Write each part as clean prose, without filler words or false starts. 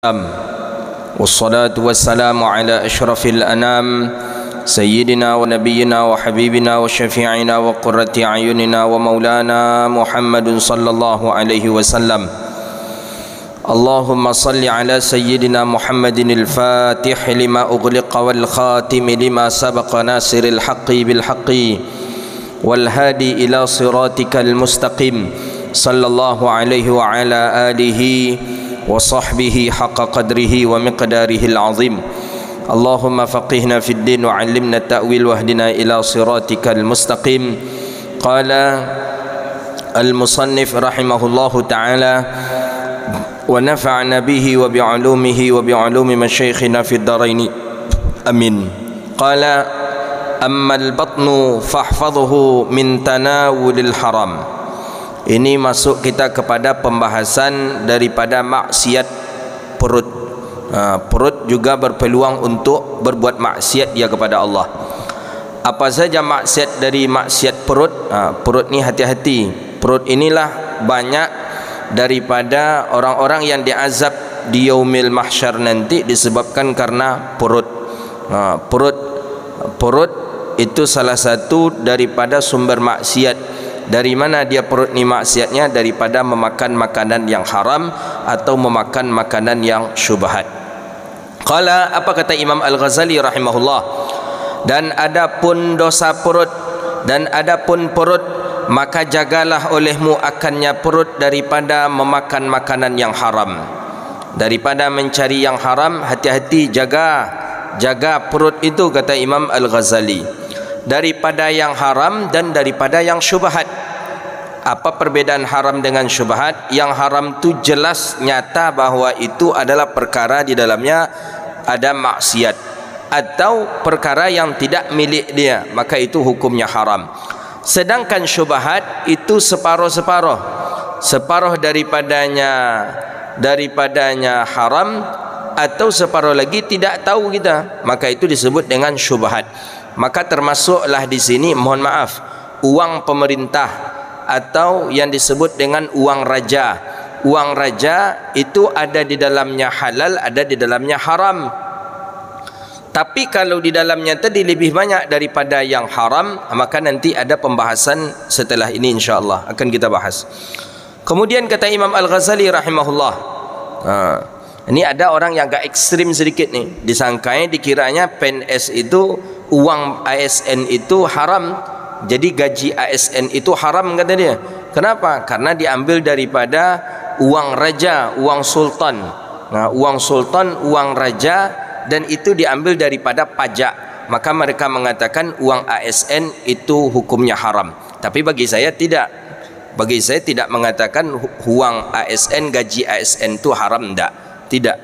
والصلاة والسلام على أشرف الأنام سيدنا ونبينا وحبيبنا وشفيعنا وقرة أعيننا ومولانا محمد صلى الله عليه وسلم. اللهم صل على سيدنا محمد الفاتح لما أغلق والخاتم لما سبق ناصر الحق بالحق والهادي إلى صراطك المستقيم صلى الله عليه وعلى آله وصحبه حق قدره ومقداره العظيم. اللهم فقهنا في الدين وعلمنا التأويل واهدنا إلى صراطك المستقيم. قال المصنف رحمه الله تعالى: ونفعنا به وبعلومه وبعلوم مشايخنا في الدارين آمين. قال: أما البطن فاحفظه من تناول الحرام. Ini masuk kita kepada pembahasan daripada maksiat perut. Perut juga berpeluang untuk berbuat maksiat dia kepada Allah. Apa saja maksiat dari maksiat perut? Perut ni hati-hati. Perut inilah banyak daripada orang-orang yang diazab di yaumil mahsyar nanti disebabkan karena perut. Perut itu salah satu daripada sumber maksiat. Dari mana dia perut ni maksiatnya? Daripada memakan makanan yang haram atau memakan makanan yang syubhat. Qala, apa kata Imam Al-Ghazali rahimahullah? Dan adapun dosa perut dan adapun perut, maka jagalah olehmu akannya perut daripada memakan makanan yang haram. Daripada mencari yang haram, hati-hati, jaga perut itu, kata Imam Al-Ghazali, daripada yang haram dan daripada yang syubhat. Apa perbedaan haram dengan syubhat? Yang haram tu jelas nyata bahawa itu adalah perkara di dalamnya ada maksiat atau perkara yang tidak milik dia, maka itu hukumnya haram. Sedangkan syubhat itu separuh-separuh. Separuh daripadanya haram atau separuh lagi tidak tahu kita, maka itu disebut dengan syubhat. Maka termasuklah di sini, mohon maaf, uang pemerintah atau yang disebut dengan uang raja. Uang raja itu ada di dalamnya halal, ada di dalamnya haram. Tapi kalau di dalamnya tadi lebih banyak daripada yang haram, maka nanti ada pembahasan setelah ini, insya-Allah akan kita bahas. Kemudian kata Imam Al-Ghazali rahimahullah, ini ada orang yang agak ekstrim sedikit nih, disangkanya dikiranya PNS itu, uang ASN itu haram, jadi gaji ASN itu haram, kata dia. Kenapa? Karena diambil daripada uang raja, uang sultan. Uang sultan, uang raja, dan itu diambil daripada pajak. Maka mereka mengatakan uang ASN itu hukumnya haram. Tapi bagi saya tidak. Bagi saya tidak mengatakan uang ASN, gaji ASN itu haram, tidak.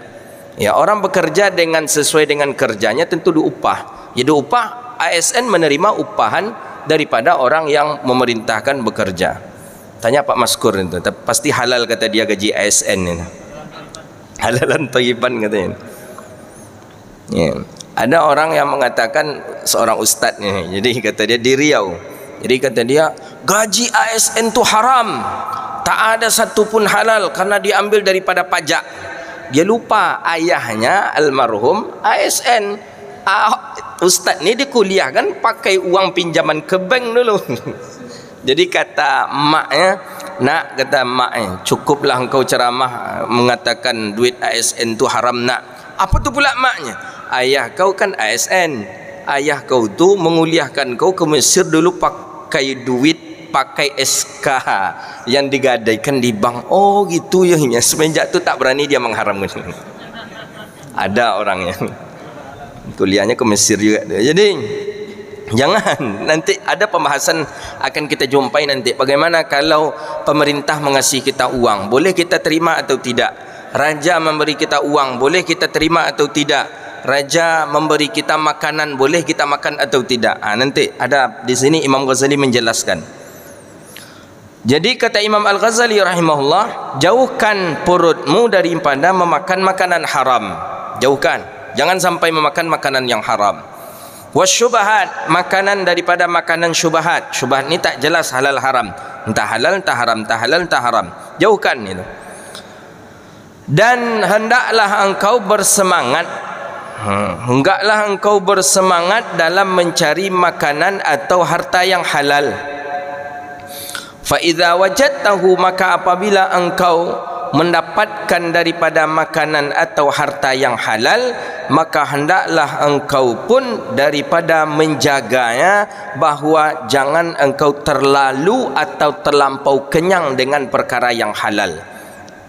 Ya, orang bekerja dengan sesuai dengan kerjanya tentu diupah. Jadi upah, ASN menerima upahan daripada orang yang memerintahkan bekerja. Tanya Pak Maskur itu, pasti halal kata dia gaji ASN ini. Halalan thayyiban katanya. Ya. Ada orang yang mengatakan, seorang ustaz ni, jadi kata dia di Riau. Jadi kata dia gaji ASN itu haram, tak ada satu pun halal karena diambil daripada pajak. Dia lupa ayahnya almarhum ASN. Ustaz ni dia kuliah kan pakai uang pinjaman ke bank dulu. Jadi kata maknya, nak, kata maknya, cukuplah engkau ceramah mengatakan duit ASN tu haram, nak. Apa tu pula maknya? Ayah kau kan ASN. Ayah kau tu menguliahkan kau ke Mesir dulu pakai duit, pakai SK yang digadaikan di bank. Oh gitu ya. Semenjak tu tak berani dia mengharamkan. Ada orangnya kuliahnya ke Mesir juga. Jadi jangan, nanti ada pembahasan akan kita jumpai nanti. Bagaimana kalau pemerintah mengasih kita uang, boleh kita terima atau tidak? Raja memberi kita uang, boleh kita terima atau tidak? Raja memberi kita makanan, boleh kita makan atau tidak? Nanti ada di sini Imam Ghazali menjelaskan. Jadi kata Imam Al-Ghazali rahimahullah, jauhkan perutmu daripada memakan makanan haram. Jauhkan. Jangan sampai memakan makanan yang haram. Wasyubahat, makanan daripada makanan syubhat. Syubhat ni tak jelas halal haram. Entah halal, entah haram, entah halal, entah haram. Jauhkan itu. Dan hendaklah engkau bersemangat, hendaklah engkau bersemangat dalam mencari makanan atau harta yang halal. Fa idza wajadtahu, maka apabila engkau mendapatkan daripada makanan atau harta yang halal, maka hendaklah engkau pun daripada menjaganya, bahawa jangan engkau terlalu atau terlampau kenyang dengan perkara yang halal.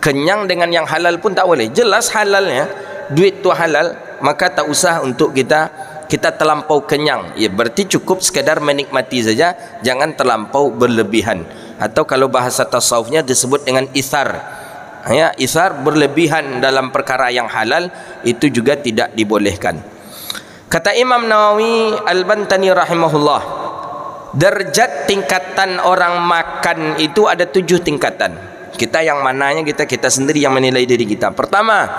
Kenyang dengan yang halal pun tak boleh. Jelas halalnya, duit tu halal, maka tak usah untuk kita terlampau kenyang. Ya, berarti cukup sekadar menikmati saja, jangan terlampau berlebihan. Atau kalau bahasa tasawufnya disebut dengan ithar. Ya, ithar, berlebihan dalam perkara yang halal, itu juga tidak dibolehkan. Kata Imam Nawawi Al-Bantani rahimahullah, derajat tingkatan orang makan itu ada 7 tingkatan. Kita yang mananya, kita sendiri yang menilai diri kita. Pertama,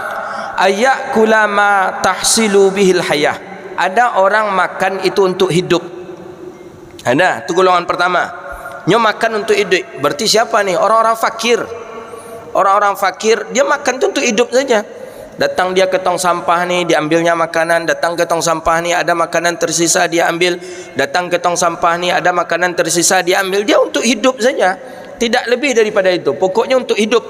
ayakula ma tahsilu bihil hayah. Ada orang makan itu untuk hidup. Ada, itu golongan pertama. Nyo makan untuk hidup. Berarti siapa nih? Orang-orang fakir. Orang-orang fakir, dia makan itu untuk hidup saja. Datang dia ke tong sampah ni, diambilnya makanan. Datang ke tong sampah ni, ada makanan tersisa, dia ambil. Datang ke tong sampah ni, ada makanan tersisa, dia ambil. Dia untuk hidup saja, tidak lebih daripada itu. Pokoknya untuk hidup.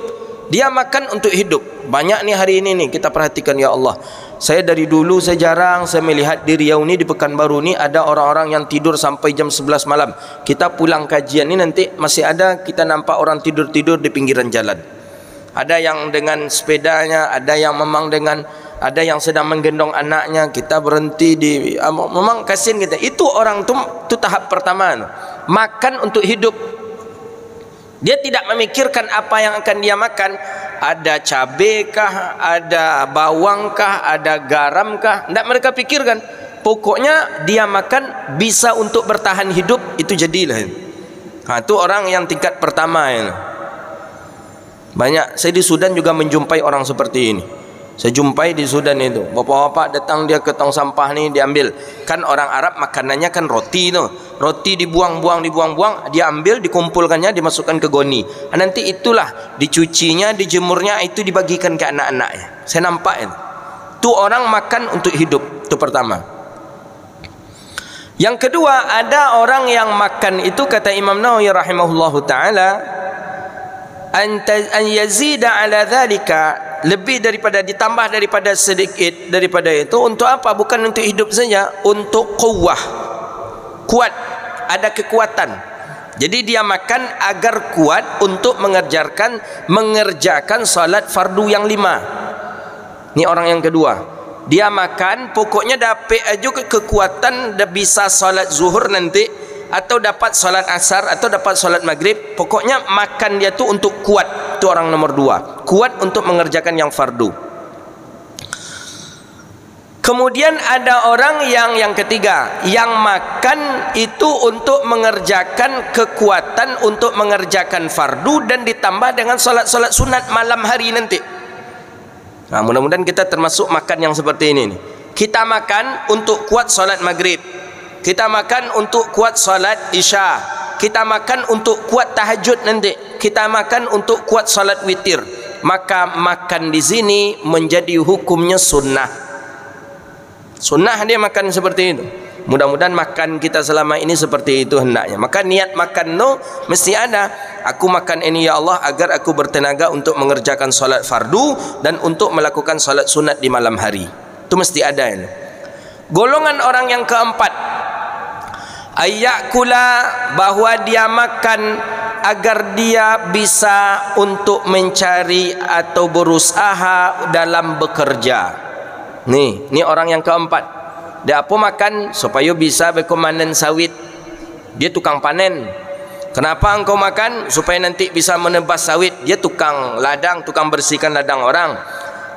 Dia makan untuk hidup. Banyak ni hari ini nih, kita perhatikan ya Allah. Saya dari dulu saya jarang saya melihat di Riau ni, di Pekanbaru ni ada orang-orang yang tidur sampai jam 11 malam. Kita pulang kajian ni nanti masih ada kita nampak orang tidur-tidur di pinggiran jalan. Ada yang dengan sepedanya, ada yang memang dengan, ada yang sedang menggendong anaknya. Kita berhenti di, memang kasihan kita. Itu orang tu tahap pertama, makan untuk hidup. Dia tidak memikirkan apa yang akan dia makan. Ada cabai kah, ada bawang kah, ada garam kah, tidak mereka pikirkan. Pokoknya dia makan bisa untuk bertahan hidup, itu jadilah. Itu orang yang tingkat pertama ini. Banyak, saya di Sudan juga menjumpai orang seperti ini. Saya jumpai di Sudan itu, bapak-bapak datang dia ke tong sampah ni, diambil. Kan orang Arab makanannya kan roti tu. Roti dibuang-buang, dia ambil, dikumpulkannya, dimasukkan ke goni. Nanti itulah dicucinya, dijemurnya, itu dibagikan ke anak-anaknya. Saya nampak itu. Tu orang makan untuk hidup, itu pertama. Yang kedua, ada orang yang makan itu, kata Imam Nawawi rahimahullahu taala, an yazida ala dhalika, lebih daripada, ditambah daripada sedikit daripada itu. Untuk apa? Bukan untuk hidup saja, untuk quwwah, kuat, ada kekuatan. Jadi dia makan agar kuat untuk mengerjakan salat fardu yang 5. Ini orang yang kedua. Dia makan pokoknya dapat aja kekuatan, dah bisa salat zuhur nanti, atau dapat salat asar, atau dapat salat maghrib. Pokoknya makan dia tu untuk kuat. Itu orang nomor 2, kuat untuk mengerjakan yang fardu. Kemudian ada orang yang ketiga, yang makan itu untuk mengerjakan kekuatan untuk mengerjakan fardu, dan ditambah dengan salat-salat sunat malam hari nanti. Nah, mudah-mudahan kita termasuk makan yang seperti ini nih. Kita makan untuk kuat salat maghrib, kita makan untuk kuat salat isya, kita makan untuk kuat tahajud nanti, kita makan untuk kuat salat witir. Maka makan di sini menjadi hukumnya sunnah. Sunnah dia makan seperti itu. Mudah-mudahan makan kita selama ini seperti itu hendaknya. Maka niat makan no mesti ada. Aku makan ini ya Allah agar aku bertenaga untuk mengerjakan salat fardu dan untuk melakukan salat sunat di malam hari. Itu mesti ada ini. Golongan orang yang keempat, ayakula, bahwa dia makan agar dia bisa untuk mencari atau berusaha dalam bekerja. Ni orang yang keempat. Dia apa makan supaya bisa berkomandan sawit. Dia tukang panen. Kenapa engkau makan? Supaya nanti bisa menebas sawit. Dia tukang ladang, tukang bersihkan ladang orang.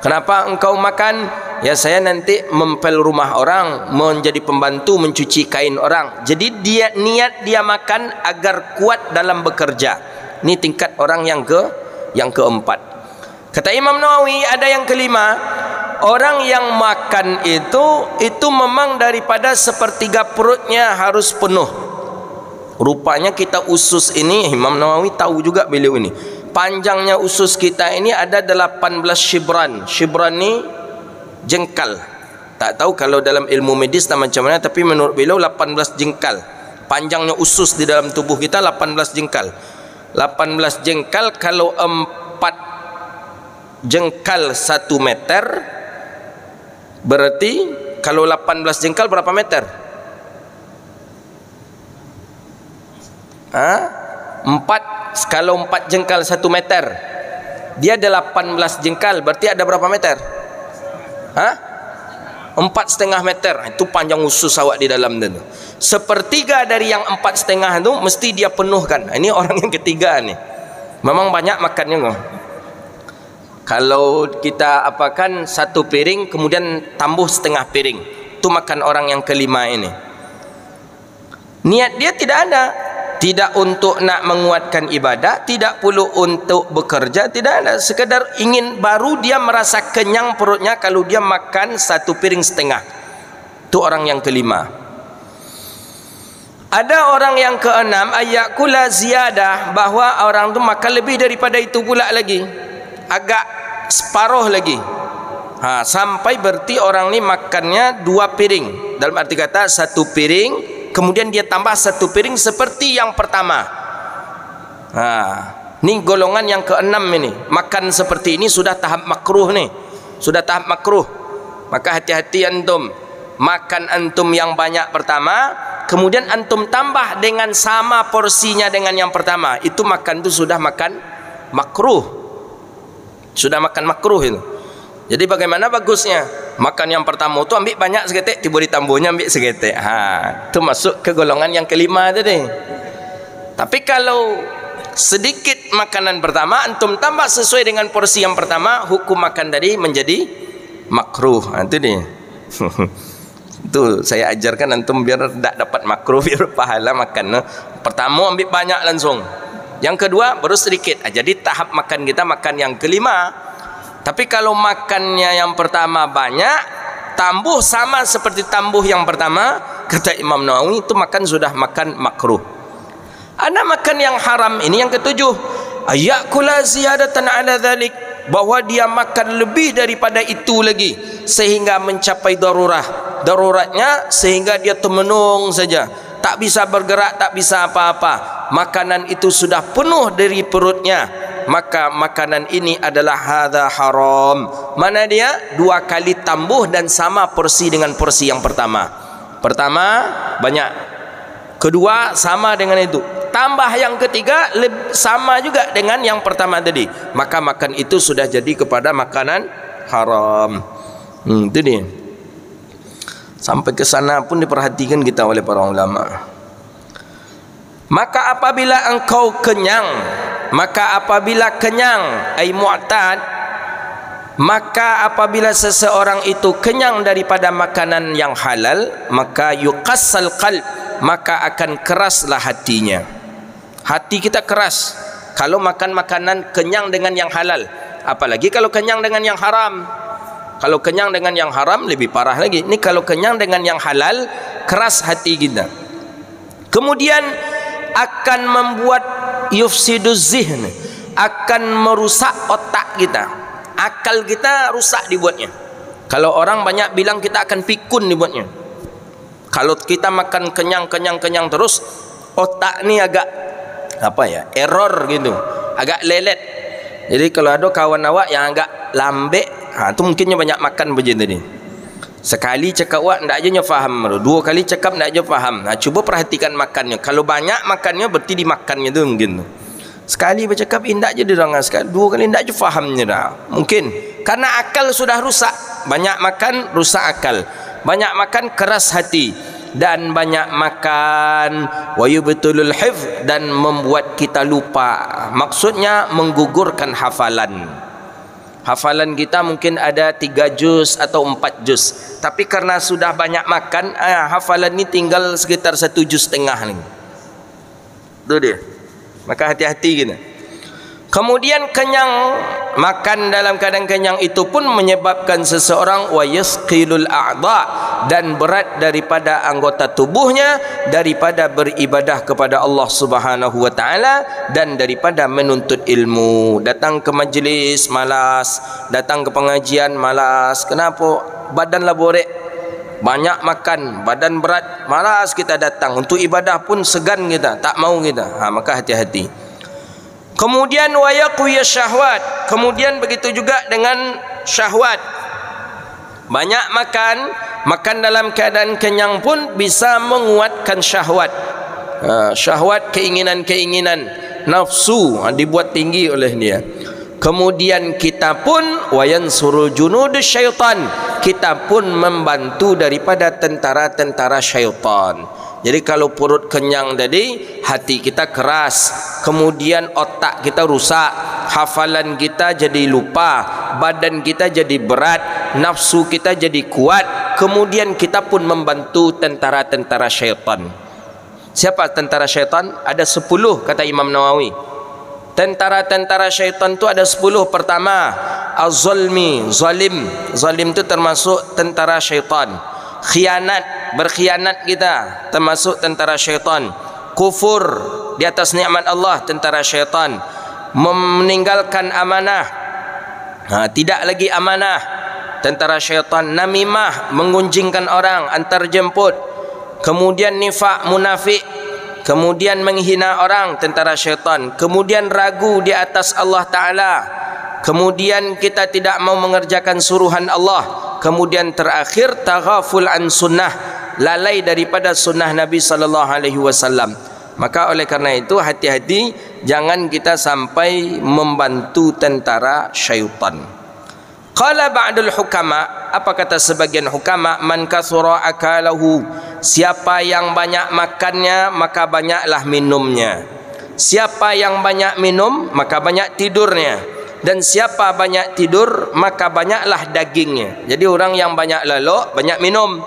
Kenapa engkau makan? Ya saya nanti mempel rumah orang, menjadi pembantu mencuci kain orang. Jadi dia niat dia makan agar kuat dalam bekerja. Ini tingkat orang yang keempat. Kata Imam Nawawi ada yang kelima, orang yang makan itu memang daripada sepertiga perutnya harus penuh. Rupanya kita usus ini, Imam Nawawi tahu juga beliau ini, panjangnya usus kita ini ada 18 shibran. Shibran ni jengkal. Tak tahu kalau dalam ilmu medis tak macam mana, tapi menurut beliau 18 jengkal. Panjangnya usus di dalam tubuh kita 18 jengkal. 18 jengkal, kalau 4 jengkal 1 meter, berarti kalau 18 jengkal berapa meter? 4, kalau 4 jengkal 1 meter, dia ada 18 jengkal, berarti ada berapa meter? 4,5 meter. Itu panjang usus awak di dalam tu. Sepertiga dari yang 4,5 tu mesti dia penuhkan. Ini orang yang ketiga ni. Memang banyak makannya kok. Kalau kita apakan 1 piring kemudian tambah setengah piring, itu makan orang yang kelima ini. Niat dia tidak ada. Tidak untuk nak menguatkan ibadah, tidak perlu untuk bekerja, tidak ada. Sekedar ingin, baru dia merasa kenyang perutnya kalau dia makan 1 piring setengah. Itu orang yang kelima. Ada orang yang keenam, ayakula ziyadah, bahwa orang tu makan lebih daripada itu pula lagi, agak separuh lagi. Sampai berarti orang ni makannya 2 piring. Dalam arti kata 1 piring, kemudian dia tambah 1 piring seperti yang pertama. Ini golongan yang keenam ini. Makan seperti ini sudah tahap makruh nih. Sudah tahap makruh. Maka hati-hati antum. Makan antum yang banyak pertama, kemudian antum tambah dengan sama porsinya dengan yang pertama. Itu makan itu sudah makan makruh. Sudah makan makruh itu. Jadi bagaimana bagusnya? Makan yang pertama tu ambil banyak segetek, tiba ditambahnya ambil segetek. Itu masuk ke golongan yang kelima tadi. Tapi kalau sedikit makanan pertama antum tambah sesuai dengan porsi yang pertama, hukum makan tadi menjadi makruh. Itu dia. Itu saya ajarkan antum biar tak dapat makruh, biar pahala makan. Pertama ambil banyak langsung. Yang kedua baru sedikit. Jadi tahap makan kita makan yang kelima. Tapi kalau makannya yang pertama banyak, tambuh sama seperti tambuh yang pertama, kata Imam Nawawi, itu makan sudah makan makruh. Ada makan yang haram ini yang ketujuh, ayakula ziyadatan ala dhalik, bahwa dia makan lebih daripada itu lagi sehingga mencapai daruratnya, sehingga dia termenung saja, tak bisa bergerak, tak bisa apa-apa. Makanan itu sudah penuh dari perutnya, maka makanan ini adalah hadza haram. Mana dia? 2 kali tambuh dan sama porsi dengan porsi yang pertama. Pertama banyak, kedua sama dengan itu, tambah yang ketiga sama juga dengan yang pertama tadi, maka makan itu sudah jadi kepada makanan haram. Itu dia. Sampai ke sana pun diperhatikan kita oleh para ulama. Maka apabila engkau kenyang, ay mu'tad, maka apabila seseorang itu kenyang daripada makanan yang halal, maka yuqassal qalb, maka akan keraslah hatinya. Hati kita keras kalau makan makanan kenyang dengan yang halal, apalagi kalau kenyang dengan yang haram. Kalau kenyang dengan yang haram lebih parah lagi. Ini kalau kenyang dengan yang halal, keras hati kita. Kemudian akan membuat yufsiduz zihn, akan merusak otak kita. Akal kita rusak dibuatnya. Kalau orang banyak bilang kita akan pikun dibuatnya. Kalau kita makan kenyang terus, otak ni agak error gitu, agak lelet. Jadi kalau ada kawan awak yang agak lambek, tu mungkinnya banyak makan begini tadi. Sekali cakap awak ndak aja faham, 2 kali cakap ndak aja faham. Cuba perhatikan makannya. Kalau banyak makannya berarti dimakannya tu mungkin. Sekali bercakap ndak aja dirang, sekali 2 kali ndak aja fahamnya dah. Mungkin karena akal sudah rusak. Banyak makan rusak akal. Banyak makan keras hati, dan banyak makan wa yubtulul hifz, dan membuat kita lupa. Maksudnya menggugurkan hafalan. Hafalan kita mungkin ada 3 juz atau 4 juz, tapi karena sudah banyak makan, hafalan ini tinggal sekitar 1,5 juz ni. Itu dia. Maka hati-hati kita. Kemudian kenyang, makan dalam keadaan kenyang itu pun menyebabkan seseorang wa yasqilul a'dha, dan berat daripada anggota tubuhnya daripada beribadah kepada Allah Subhanahu wa taala dan daripada menuntut ilmu. Datang ke majlis malas, datang ke pengajian malas. Kenapa? Badan laborek, banyak makan, badan berat, malas kita datang. Untuk ibadah pun segan kita, tak mau kita. Maka hati-hati. Kemudian wa yaqwi syahwat, kemudian begitu juga dengan syahwat. Banyak makan dalam keadaan kenyang pun bisa menguatkan syahwat. Syahwat, keinginan-keinginan nafsu dibuat tinggi oleh dia. Kemudian kita pun wa yansurul junud syaitan, kita pun membantu daripada tentara-tentara syaitan. Jadi kalau perut kenyang tadi, hati kita keras, kemudian otak kita rusak, hafalan kita jadi lupa, badan kita jadi berat, nafsu kita jadi kuat, kemudian kita pun membantu tentara-tentara syaitan. Siapa tentara syaitan? Ada 10 kata Imam Nawawi. Tentara-tentara syaitan tu ada 10. Pertama, az-zalmi, zalim. Zalim tu termasuk tentara syaitan. Khianat, berkhianat kita, termasuk tentara syaitan. Kufur di atas nikmat Allah, tentara syaitan. Meninggalkan amanah, tidak lagi amanah, tentara syaitan. Namimah, mengunjingkan orang, antar jemput. Kemudian nifak, munafik. Kemudian menghina orang, tentara syaitan. Kemudian ragu di atas Allah Ta'ala. Kemudian kita tidak mau mengerjakan suruhan Allah. Kemudian terakhir taghaful an sunnah, lalai daripada sunnah Nabi sallallahu alaihi wasallam. Maka oleh karena itu hati-hati, jangan kita sampai membantu tentara syaitan. Qala ba'dul hukama, apa kata sebagian hukama, man kathura akalahu, siapa yang banyak makannya maka banyaklah minumnya. Siapa yang banyak minum maka banyak tidurnya. Dan siapa banyak tidur maka banyaklah dagingnya. Jadi orang yang banyak lalok banyak minum,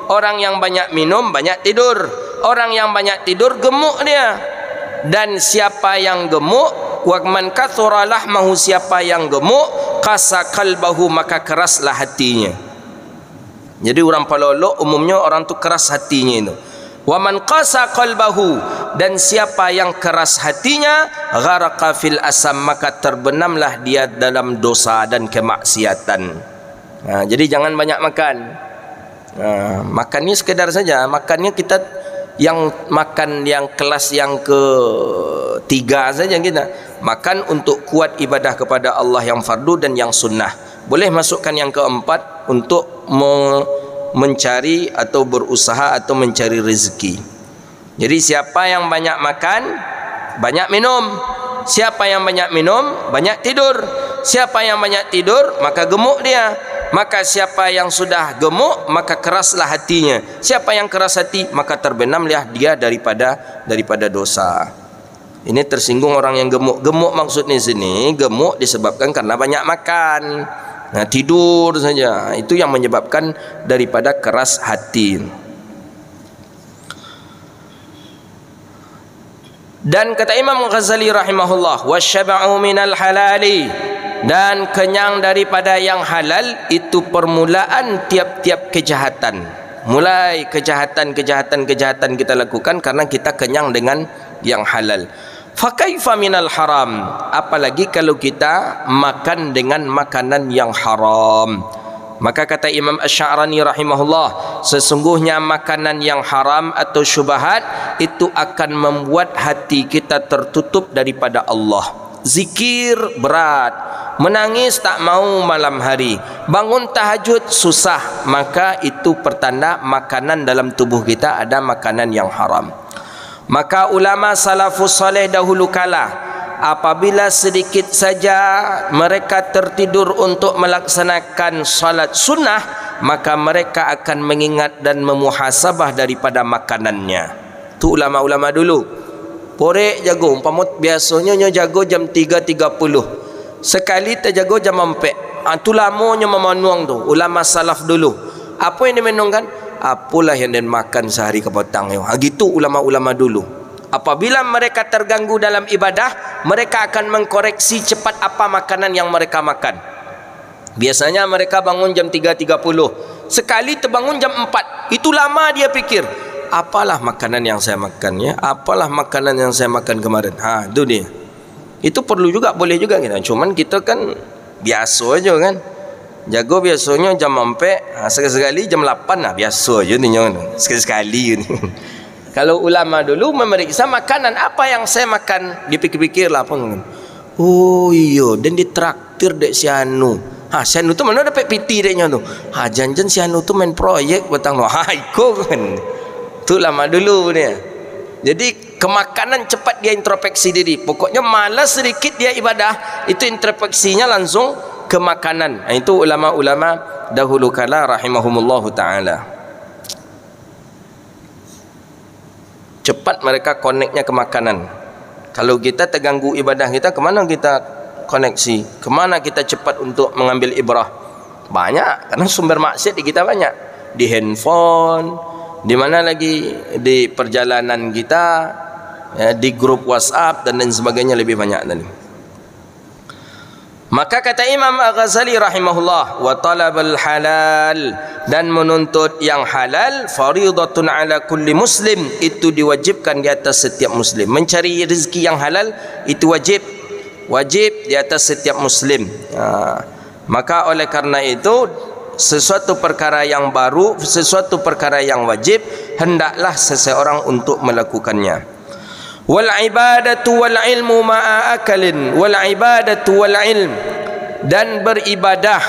orang yang banyak minum banyak tidur, orang yang banyak tidur gemuk dia. Dan siapa yang gemuk, wa man kathura lahmahu, siapa yang gemuk, qasa qalbahu, maka keraslah hatinya. Jadi orang palolok umumnya orang tu keras hatinya itu. Wa man qasa qalbahu, dan siapa yang keras hatinya, gharaqa fil asam, maka terbenamlah dia dalam dosa dan kemaksiatan. Jadi jangan banyak makan. Makannya sekedar saja, makannya kita yang makan yang kelas yang ketiga saja kita. Makan untuk kuat ibadah kepada Allah yang fardu dan yang sunnah. Boleh masukkan yang keempat untuk mencari atau berusaha atau mencari rezeki. Jadi siapa yang banyak makan, banyak minum. Siapa yang banyak minum, banyak tidur. Siapa yang banyak tidur, maka gemuk dia. Maka siapa yang sudah gemuk, maka keraslah hatinya. Siapa yang keras hati, maka terbenamlah dia daripada dosa. Ini tersinggung orang yang gemuk. Gemuk maksudnya sini, gemuk disebabkan karena banyak makan. Tidur saja, itu yang menyebabkan daripada keras hati. Dan kata Imam Ghazali rahimahullah, wasyaba'u minal halali, dan kenyang daripada yang halal itu permulaan tiap-tiap kejahatan. Mulai kejahatan kita lakukan karena kita kenyang dengan yang halal. Fakaifa minal haram, apalagi kalau kita makan dengan makanan yang haram. Maka kata Imam Asy'arani rahimahullah, sesungguhnya makanan yang haram atau syubhat itu akan membuat hati kita tertutup daripada Allah. Zikir berat, menangis tak mau malam hari, bangun tahajud susah, maka itu pertanda makanan dalam tubuh kita ada makanan yang haram. Maka ulama salafus saleh dahulu kala, apabila sedikit saja mereka tertidur untuk melaksanakan salat sunnah, maka mereka akan mengingat dan memuhasabah daripada makanannya. Itu ulama-ulama dulu. Porek jago, umpama biasanya jago jam 3.30, sekali terjago jam 4. Itu lamanya memanuang tu ulama salaf dulu. Apa yang dimenungkan? Apalah yang dia makan sehari ke petang. Gitu ulama-ulama dulu. Apabila mereka terganggu dalam ibadah, mereka akan mengkoreksi cepat apa makanan yang mereka makan. Biasanya mereka bangun jam 3.30, sekali terbangun jam 4. Itu lama dia fikir, apalah makanan yang saya makan ya, apalah makanan yang saya makan kemarin. Itu dia. Itu perlu juga, boleh juga kita. Cuman kita kan biasa aja kan. Jago biasanya jam 4, sekali-sekali jam 8 biasa aja ni, sekali-sekali ni. Kalau ulama dulu memeriksa makanan apa yang saya makan, dipikir-pikir lah apa. Oh iya, dan ditraktir dek si Anu. Si Anu tu mana dapat PT deknya tu? Jangan si Anu tu main proyek batang no. Ikut kan. Tu lama dulu ni. Jadi kemakanan cepat dia introspeksi diri. Pokoknya malas sedikit dia ibadah, itu introspeksinya langsung ke makanan. Itu ulama-ulama dahulu kala rahimahumullahu ta'ala. Cepat mereka koneknya ke makanan. Kalau kita terganggu ibadah kita, kemana kita koneksi? Kemana kita cepat untuk mengambil ibrah? Banyak, karena sumber maksiat di kita banyak. Di handphone, di mana lagi, di perjalanan kita, ya, di grup WhatsApp dan lain sebagainya, lebih banyak tadi. Maka kata Imam Al-Ghazali rahimahullah, wa talabal halal, dan menuntut yang halal, faridatun ala kulli muslim, itu diwajibkan di atas setiap muslim. Mencari rezeki yang halal itu wajib di atas setiap muslim. Maka oleh karena itu, sesuatu perkara yang baru, sesuatu perkara yang wajib, hendaklah seseorang untuk melakukannya. Wal ibadatu wal ilmu ma'a akalin, wal ibadatu wal ilm, dan beribadah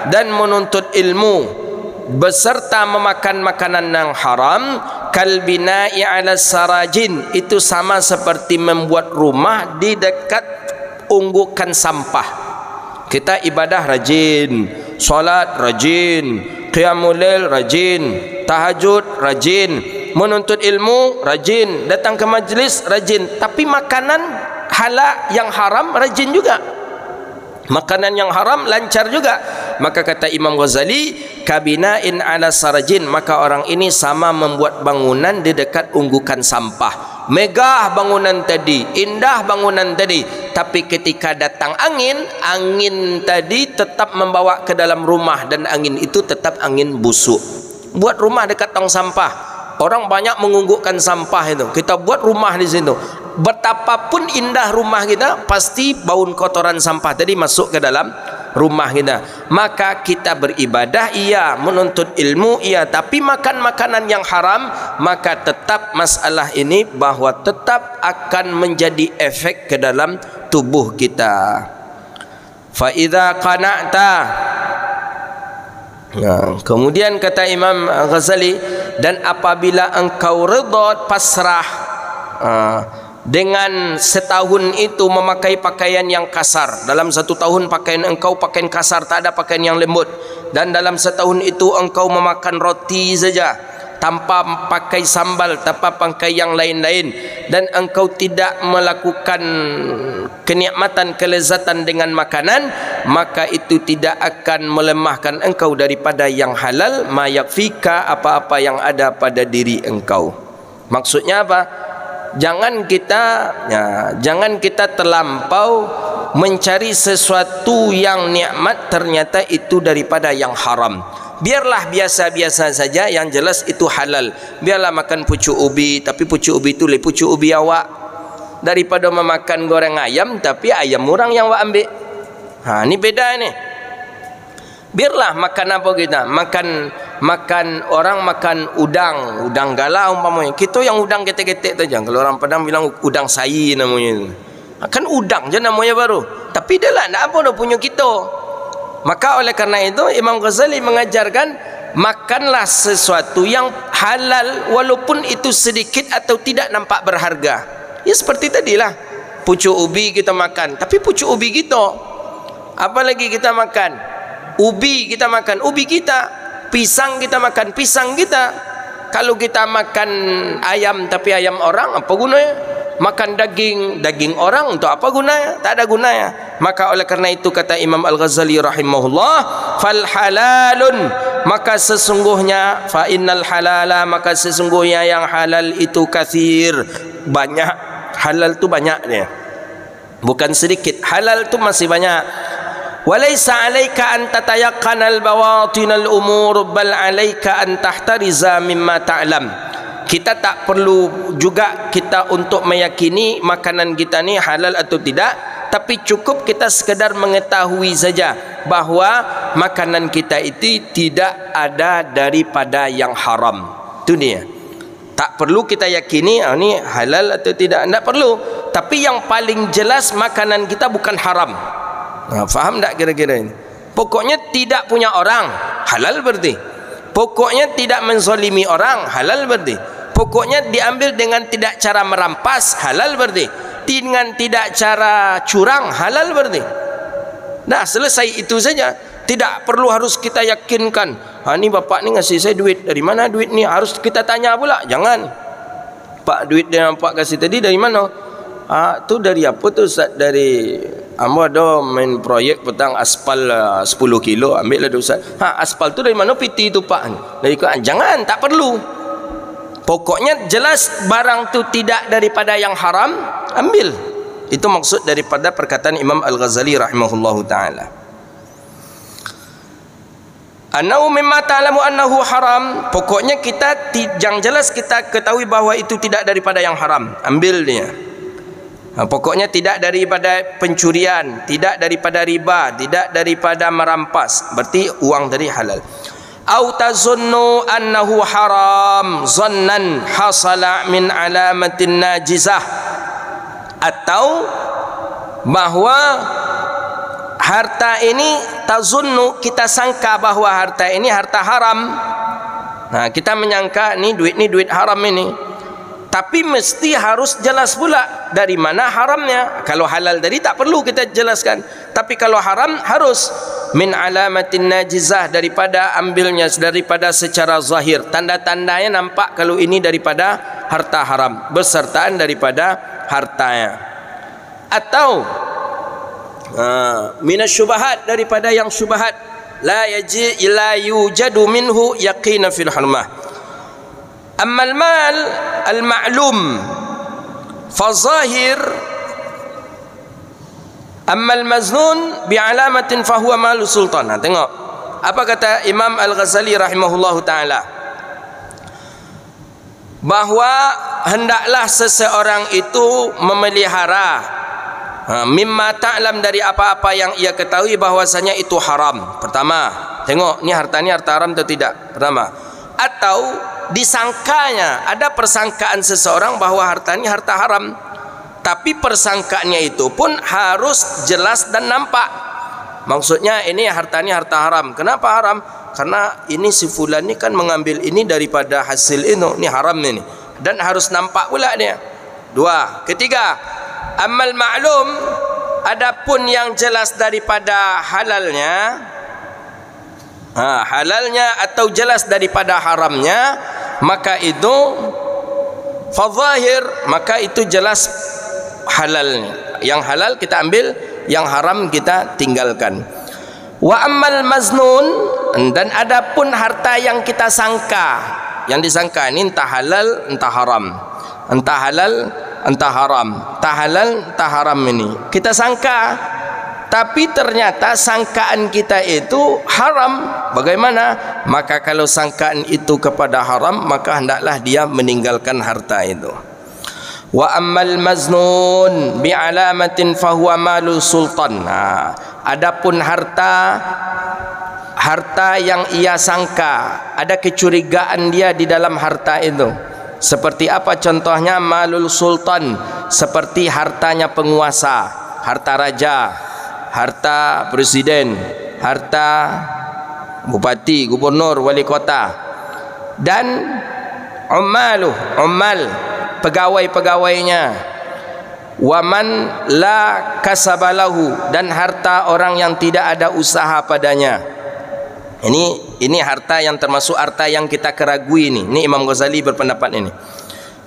dan menuntut ilmu beserta memakan makanan yang haram, kal bina'i ala sarajin, itu sama seperti membuat rumah di dekat unggukan sampah. Kita ibadah rajin, solat rajin, qiyamul lail rajin, tahajud rajin, menuntut ilmu rajin, datang ke majlis rajin, tapi makanan halal yang haram rajin juga, makanan yang haram lancar juga. Maka kata Imam Ghazali, kabinain ala sarajin, maka orang ini sama membuat bangunan di dekat unggukan sampah. Megah bangunan tadi, indah bangunan tadi, tapi ketika datang angin, angin tadi tetap membawa ke dalam rumah, dan angin itu tetap angin busuk. Buat rumah dekat tong sampah, orang banyak mengunggukkan sampah itu, kita buat rumah di situ. Betapapun indah rumah kita, pasti bau kotoran sampah tadi masuk ke dalam rumah kita. Maka kita beribadah iya, menuntut ilmu iya, tapi makan makanan yang haram, maka tetap masalah ini bahwa tetap akan menjadi efek ke dalam tubuh kita. Fa idza qana'ta, kemudian kata Imam Ghazali, dan apabila engkau redha, pasrah, dengan setahun itu memakai pakaian yang kasar, dalam satu tahun pakaian engkau pakaian kasar, tak ada pakaian yang lembut, dan dalam setahun itu engkau memakan roti saja tanpa pakai sambal, tanpa pakai yang lain-lain, dan engkau tidak melakukan kenikmatan, kelezatan dengan makanan, maka itu tidak akan melemahkan engkau daripada yang halal, ma yakfika, apa-apa yang ada pada diri engkau. Maksudnya apa? Jangan kita terlampau mencari sesuatu yang nikmat, ternyata itu daripada yang haram. Biarlah biasa-biasa saja, yang jelas itu halal. Biarlah makan pucuk ubi, tapi pucuk ubi itu pucuk ubi awak, daripada memakan goreng ayam tapi ayam orang yang awak ambil. Ini beda ni. Biarlah makan apa kita, makan orang makan udang galah umpamanya. Kita yang udang ketek-ketek tu jangan. Kalau orang Padang bilang udang sayi namanya. Kan udang je namanya baru. Tapi dia lah nak apa dah punya kita. Maka oleh karena itu Imam Ghazali mengajarkan, makanlah sesuatu yang halal walaupun itu sedikit atau tidak nampak berharga. Ya seperti tadilah, pucuk ubi kita makan, tapi pucuk ubi kita. Apalagi kita makan ubi, kita makan ubi kita. Pisang kita makan pisang kita. Kalau kita makan ayam tapi ayam orang, apa gunanya? Makan daging orang, untuk apa gunanya? Tak ada gunanya. Maka oleh karena itu kata Imam Al-Ghazali rahimahullah, fal halalun, maka sesungguhnya, fa innal halala, maka sesungguhnya yang halal itu kathir, banyak, halal tu banyak dia. Bukan sedikit, halal tu masih banyak. Walaysa 'alaika an tatayaqqana al-bawatin al-umur bal 'alaika an tahtariza mimma ta'lam. Kita tak perlu juga kita untuk meyakini makanan kita ni halal atau tidak, tapi cukup kita sekadar mengetahui saja bahawa makanan kita itu tidak ada daripada yang haram. Itu dia. Tak perlu kita yakini ni halal atau tidak, tak perlu. Tapi yang paling jelas makanan kita bukan haram. Faham tak kira-kira ini? Pokoknya tidak punya orang, halal berarti. Pokoknya tidak menzalimi orang, halal berarti. Pokoknya diambil dengan tidak cara merampas, halal berarti. Dengan tidak cara curang, halal berarti. Nah, selesai itu saja. Tidak perlu harus kita yakinkan, ni bapak ni ngasih saya duit, dari mana duit ni? Harus kita tanya pula. Jangan. Pak, duit yang pak kasih tadi dari mana? Tu dari apa tu Ustaz? Dari amba ada main proyek petang aspal 10 kilo, ambil lah Ustaz. Aspal tu dari mana? PT tu pak. Dari jangan, tak perlu. Pokoknya jelas barang tu tidak daripada yang haram, ambil. Itu maksud daripada perkataan Imam Al-Ghazali rahimahullahu taala. Annahu mimma ta'lamu annahu haram. Pokoknya kita yang jelas kita ketahui bahawa itu tidak daripada yang haram, ambil dia. Pokoknya tidak daripada pencurian, tidak daripada riba, tidak daripada merampas, berarti uang tadi halal. Au tazunnu annahu haram zannan hasala min alamatin najizah, atau bahawa harta ini tazunnu, kita sangka bahawa harta ini harta haram. Nah, kita menyangka ni duit haram ini. Tapi mesti harus jelas pula dari mana haramnya. Kalau halal tadi tak perlu kita jelaskan, tapi kalau haram harus min alamatin najizah, daripada ambilnya daripada secara zahir, tanda-tandanya nampak kalau ini daripada harta haram, besertaan daripada hartanya. Atau minasyubahat, daripada yang syubhat, la yujadu minhu yaqina fil hurmah. Ammal mal al-ma'lum fazahir, ammal maznun bi'alamatin fahuwa malu sultan. Tengok apa kata Imam Al-Ghazali rahimahullahu ta'ala, bahawa hendaklah seseorang itu memelihara mimma ta'lam, dari apa-apa yang ia ketahui bahwasanya itu haram. Pertama, tengok ni harta haram atau tidak. Pertama, atau disangkanya, ada persangkaan seseorang bahawa harta ini harta haram, tapi persangkaannya itu pun harus jelas dan nampak. Maksudnya ini harta haram. Kenapa haram? Karena ini si fulan ni kan mengambil ini daripada hasil ini haram ini, dan harus nampak pula dia. Dua. Ketiga, amal ma'lum, adapun yang jelas daripada halalnya, halalnya atau jelas daripada haramnya, maka itu fadzahir, maka itu jelas halalnya. Yang halal kita ambil, yang haram kita tinggalkan. Wa ammal maznun, dan adapun harta yang kita sangka, yang disangka ini entah halal entah haram, entah halal entah haram, entah halal entah haram, ini kita sangka, tapi ternyata sangkaan kita itu haram. Bagaimana? Maka kalau sangkaan itu kepada haram, maka hendaklah dia meninggalkan harta itu. Wa ammal maznun bi'alamatin fahuwa malu sultan. Adapun harta yang ia sangka, ada kecurigaan dia di dalam harta itu. Seperti apa contohnya? Malul sultan, seperti hartanya penguasa, harta raja, harta presiden, harta bupati, gubernur, wali kota, dan ummal, pegawai-pegawainya. Waman la kasabalahu, dan harta orang yang tidak ada usaha padanya. Ini harta yang termasuk harta yang kita keragui ini. Ini Imam Ghazali berpendapat ini.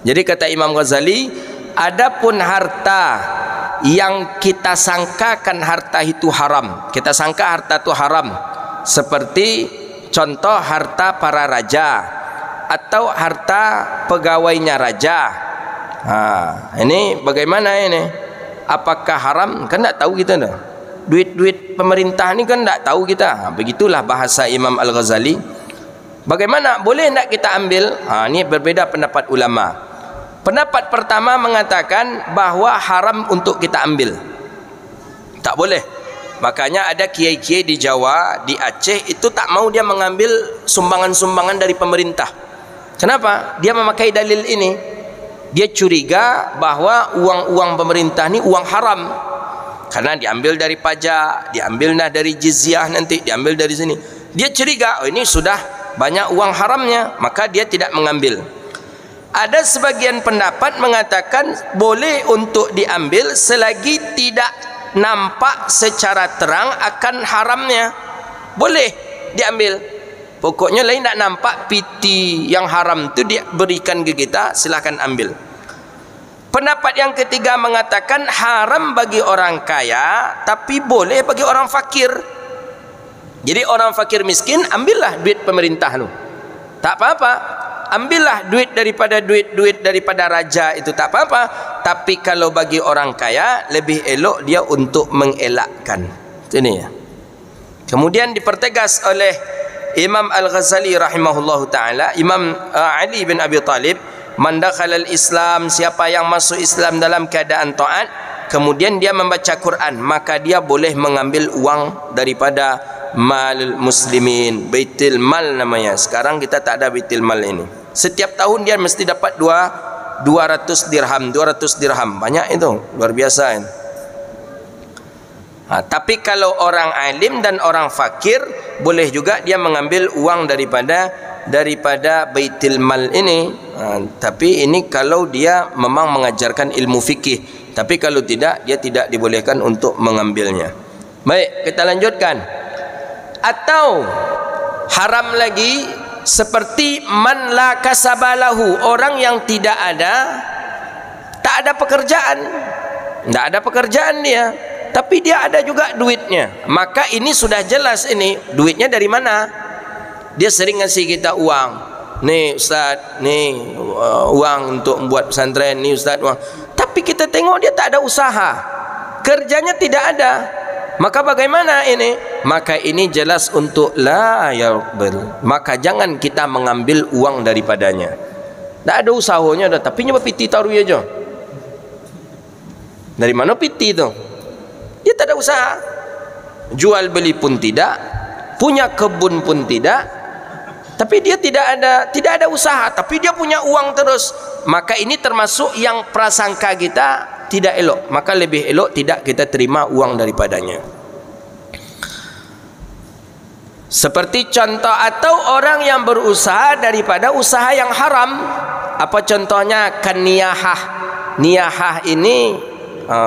Jadi kata Imam Ghazali, adapun harta yang kita sangkakan harta itu haram, kita sangka harta itu haram, seperti contoh harta para raja atau harta pegawainya raja Ini bagaimana ini? Apakah haram? Kan tak tahu kita dah. Duit-duit pemerintah ni kan tak tahu kita. Begitulah bahasa Imam Al-Ghazali. Bagaimana? Boleh tak kita ambil? Ini berbeda pendapat ulama. Pendapat pertama mengatakan bahawa haram untuk kita ambil. Tak boleh. Makanya ada kiai-kiai di Jawa, di Aceh itu tak mau dia mengambil sumbangan-sumbangan dari pemerintah. Kenapa? Dia memakai dalil ini. Dia curiga bahawa uang-uang pemerintah ni uang haram. Karena diambil dari pajak, diambil dari jizyah nanti, diambil dari sini. Dia curiga, oh ini sudah banyak uang haramnya, maka dia tidak mengambil. Ada sebagian pendapat mengatakan boleh untuk diambil selagi tidak nampak secara terang akan haramnya. Boleh diambil. Pokoknya lain tak nampak piti yang haram itu diberikan ke kita, silahkan ambil. Pendapat yang ketiga mengatakan haram bagi orang kaya, tapi boleh bagi orang fakir. Jadi orang fakir miskin, ambillah duit pemerintah tu. Tak apa-apa. Ambillah duit daripada raja itu, tak apa-apa. Tapi kalau bagi orang kaya, lebih elok dia untuk mengelakkan. Itu ni ya. Kemudian dipertegas oleh Imam Al-Ghazali rahimahullahu taala, Imam Ali bin Abi Talib, man dakhalal Islam, siapa yang masuk Islam dalam keadaan taat, kemudian dia membaca Quran, maka dia boleh mengambil uang daripada mal muslimin. Baitul mal namanya. Sekarang kita tak ada baitul mal ini. Setiap tahun dia mesti dapat 200 dirham. Banyak itu, luar biasa ini. Tapi kalau orang alim dan orang fakir, boleh juga dia mengambil uang daripada baitul mal ini. Tapi ini kalau dia memang mengajarkan ilmu fikih. Tapi kalau tidak, dia tidak dibolehkan untuk mengambilnya. Baik, kita lanjutkan. Atau haram lagi seperti man la kasabalahu, orang yang tak ada pekerjaan dia, tapi dia ada juga duitnya. Maka ini sudah jelas, ini duitnya dari mana. Dia sering ngasih kita uang, nih Ustaz, nih uang untuk membuat pesantren, nih Ustaz uang. Tapi kita tengok dia tak ada usaha, kerjanya tidak ada. Maka bagaimana ini? Maka ini jelas untuk la yaqbal. Maka jangan kita mengambil uang daripadanya. Tak ada usahanya dah, tapi nyoba piti taruh aja. Dari mana piti tu? Dia tak ada usaha. Jual beli pun tidak, punya kebun pun tidak. Tapi dia tidak ada usaha, tapi dia punya uang terus. Maka ini termasuk yang prasangka kita tidak elok. Maka lebih elok tidak kita terima uang daripadanya. Seperti contoh, atau orang yang berusaha daripada usaha yang haram. Apa contohnya? Kan niyahah. Niyahah ini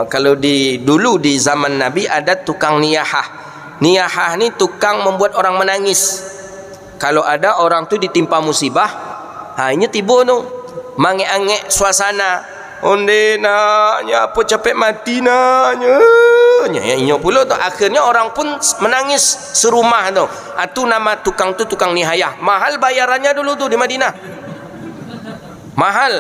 kalau dulu di zaman Nabi ada tukang niyahah. Niyahah ni tukang membuat orang menangis. Kalau ada orang tu ditimpa musibah, ini tiba tu mangek-angek suasana. Onde naknya apa capek mati naknya. Inyo pula tu akhirnya orang pun menangis serumah tu. Itu nama tukang tu tukang nihayah. Mahal bayarannya dulu tu di Madinah. Mahal.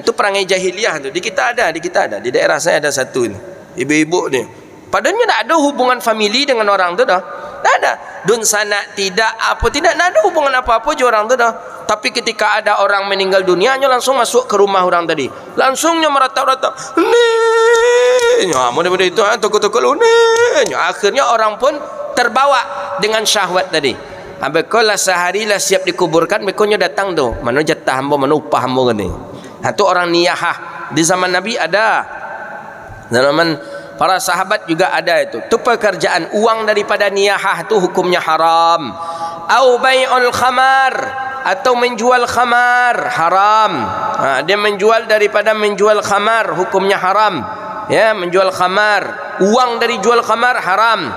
Itu perangai jahiliyah tu. Di kita ada. Di daerah saya ada satu ni. Ibu-ibu ni. Padahal tak ada hubungan famili dengan orang tu dah. Tak ada. Dun sana tidak ada hubungan apa-apa je orang tu dah. Tapi ketika ada orang meninggal dunianya, langsung masuk ke rumah orang tadi. Langsungnya meratap-ratap. Mudah-mudahan itu toko-toko lu. Akhirnya orang pun terbawa dengan syahwat tadi. Bekolah sehari lah siap dikuburkan, bekonya datang tu. Mana jatah hamba, mana upah hamba ni. Itu orang niyahah. Di zaman Nabi ada. Zaman para sahabat juga ada itu. Itu pekerjaan. Uang daripada niyahah itu hukumnya haram. Au bai'ul khamar, atau menjual khamar, haram. Dia menjual daripada menjual khamar, hukumnya haram. Ya, menjual khamar, uang dari jual khamar haram.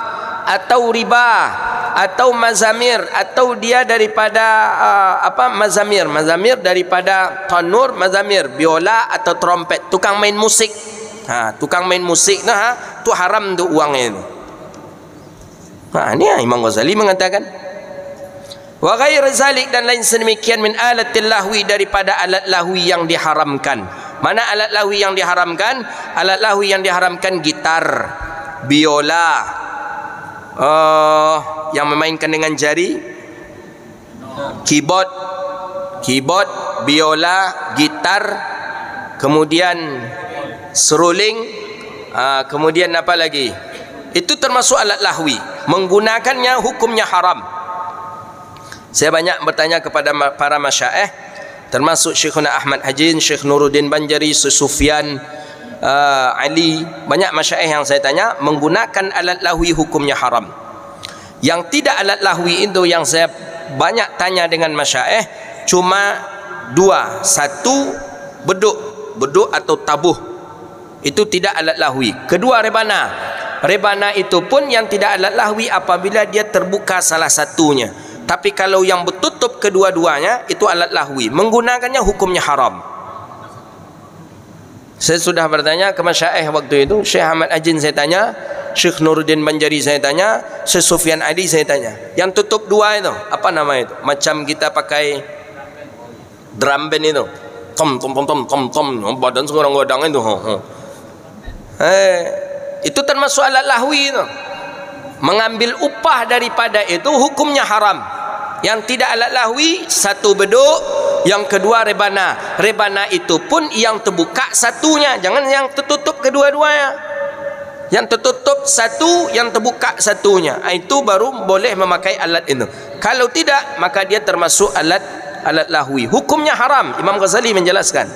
Atau riba, atau mazamir, atau dia daripada mazamir daripada tanur, mazamir biola atau trompet, tukang main musik. Tukang main musik tu haram tu uangnya itu. Ini Imam Ghazali mengatakan, wa ghairi zalik, dan lain sedemikian min alatil lahwi, daripada alat lahwi yang diharamkan. Mana alat lahwi yang diharamkan? Alat lahwi yang diharamkan gitar, biola, yang memainkan dengan jari, keyboard, biola, gitar, kemudian seruling, kemudian apa lagi? Itu termasuk alat lahwi. Menggunakannya hukumnya haram. Saya banyak bertanya kepada para masyaikh, termasuk Syekhuna Ahmad Hajin, Syekh Nuruddin Banjari, Sufyan Ali, banyak masyaikh yang saya tanya, menggunakan alat lahwi hukumnya haram. Yang tidak alat lahwi itu yang saya banyak tanya dengan masyaikh cuma dua. Satu, beduk atau tabuh, itu tidak alat lahwi. Kedua, rebana. Rebana itu pun yang tidak alat lahwi apabila dia terbuka salah satunya. Tapi kalau yang bertutup kedua-duanya itu alat lahwi, menggunakannya hukumnya haram. Saya sudah bertanya ke masyaikh waktu itu, Syekh Ahmad Ajin saya tanya, Syekh Nuruddin Banjari saya tanya, Syekh Sufyan Ali saya tanya. Yang tutup dua itu, apa nama itu? Macam kita pakai drum band itu. Tom, badan seorang godang itu. Itu termasuk alat lahwi itu. Mengambil upah daripada itu hukumnya haram. Yang tidak alat lahwi, satu beduk, yang kedua rebana. Rebana itu pun yang terbuka satunya, jangan yang tertutup kedua-duanya. Yang tertutup satu, yang terbuka satunya, itu baru boleh memakai alat itu. Kalau tidak, maka dia termasuk alat lahwi, hukumnya haram. Imam Ghazali menjelaskan.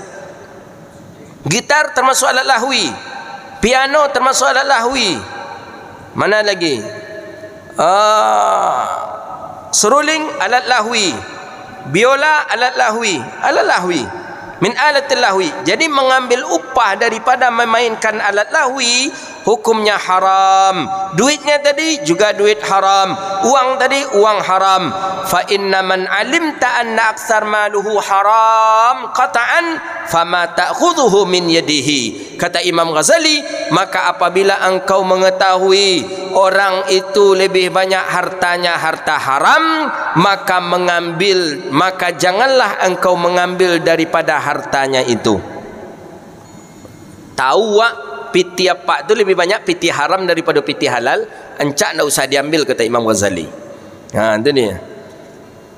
Gitar termasuk alat lahwi, piano termasuk alat lahwi. Mana lagi? Seruling alat lahwi, biola alat lahwi, min alatil lahwi. Jadi mengambil upah daripada memainkan alat lahwi hukumnya haram. Duitnya tadi juga duit haram, uang tadi uang haram. Fa inna man alimta anna aktsar maluhu haram qata'an fama ta'khudhuhu min yadihi. Kata Imam Ghazali, maka apabila engkau mengetahui orang itu lebih banyak hartanya harta haram, maka janganlah engkau mengambil daripada hartanya itu. Tahu wak, piti apa tu lebih banyak piti haram daripada piti halal, encak tak usah diambil, kata Imam Ghazali. Itu dia.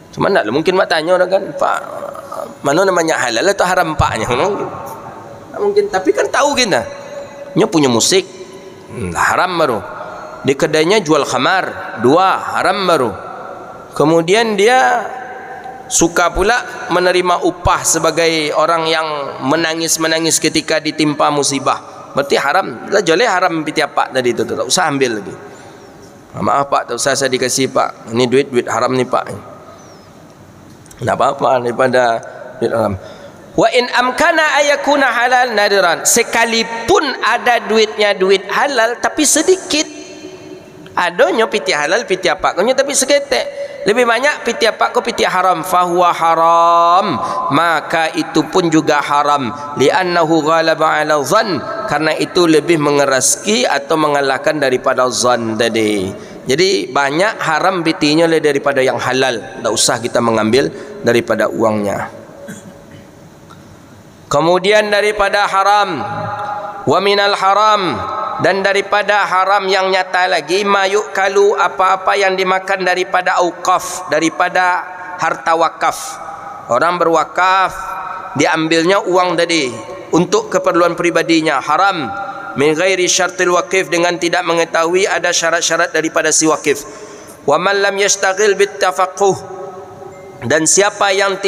Cuma tak mungkin mak tanya orang kan, Pak, mana namanya halal atau haram paknya? Mungkin, tapi kan tahu kita. Nya punya musik, haram baru. Di kedainya jual khamar, dua haram baru. Kemudian dia suka pula menerima upah sebagai orang yang menangis ketika ditimpa musibah. Berarti haram. Lah joleh haram piti apa tadi itu, tak usah ambil lagi. Maaf Pak, tak usah saya dikasih Pak. Ini duit haram nih Pak. Tak apa-apa daripada duit haram. Wa in amkana ayakuna halal nadiran. Sekalipun ada duitnya duit halal tapi sedikit. Adanya piti halal piti apa kau tapi seketek. Lebih banyak piti apa kau piti haram, fahuwa haram, maka itu pun juga haram. Li'annahu ghalaba 'ala dhann, karena itu lebih mengeraskan atau mengalahkan daripada zan tadi. Jadi banyak haram pitinya daripada yang halal. Tak usah kita mengambil daripada uangnya. Kemudian daripada haram, wa minal haram, dan daripada haram yang nyata lagi, mayuk kalu, apa-apa yang dimakan daripada auqaf, daripada harta wakaf. Orang berwakaf, diambilnya uang tadi untuk keperluan pribadinya, haram. Min ghairi syartil waqif, dengan tidak mengetahui ada syarat-syarat daripada si wakif. Wa man lam yashtaghil bit tafaqquh, dan siapa yang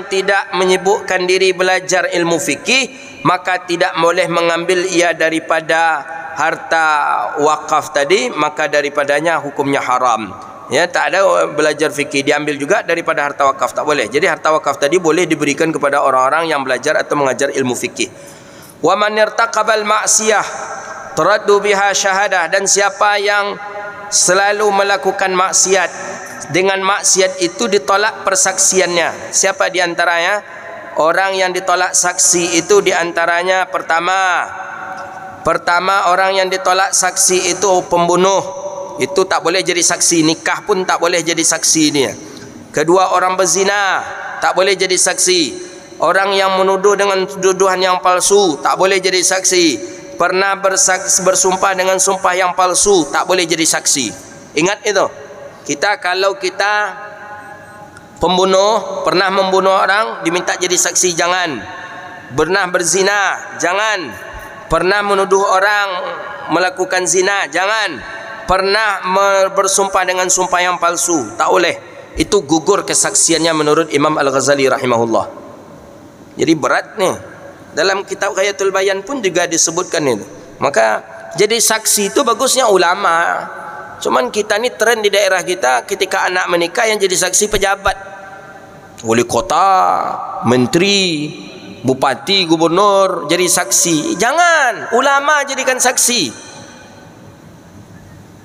tidak menyibukkan diri belajar ilmu fikih, maka tidak boleh mengambil ia daripada harta wakaf tadi, maka daripadanya hukumnya haram. Ya, tak ada belajar fikih diambil juga daripada harta wakaf, tak boleh. Jadi harta wakaf tadi boleh diberikan kepada orang-orang yang belajar atau mengajar ilmu fikih. Wa man irtaqabal ma'siyah turaddu biha syahadah, dan siapa yang selalu melakukan maksiat, dengan maksiat itu ditolak persaksiannya. Siapa di antaranya? Orang yang ditolak saksi itu di antaranya pertama orang yang ditolak saksi itu pembunuh. Itu tak boleh jadi saksi, nikah pun tak boleh jadi saksi dia. Kedua, orang berzina tak boleh jadi saksi. Orang yang menuduh dengan tuduhan yang palsu tak boleh jadi saksi. Pernah bersumpah dengan sumpah yang palsu tak boleh jadi saksi. Ingat itu. Kalau kita pembunuh, pernah membunuh orang, diminta jadi saksi, jangan. Pernah berzina, jangan. Pernah menuduh orang melakukan zina, jangan. Pernah bersumpah dengan sumpah yang palsu, tak boleh. Itu gugur kesaksiannya menurut Imam Al-Ghazali rahimahullah. Jadi berat nih. Dalam kitab Ghayatul Bayan pun juga disebutkan itu. Maka jadi saksi itu bagusnya ulama. Cuman kita ni trend di daerah kita, ketika anak menikah yang jadi saksi pejabat, wali kota, menteri, bupati, gubernur jadi saksi. Jangan, ulama jadikan saksi.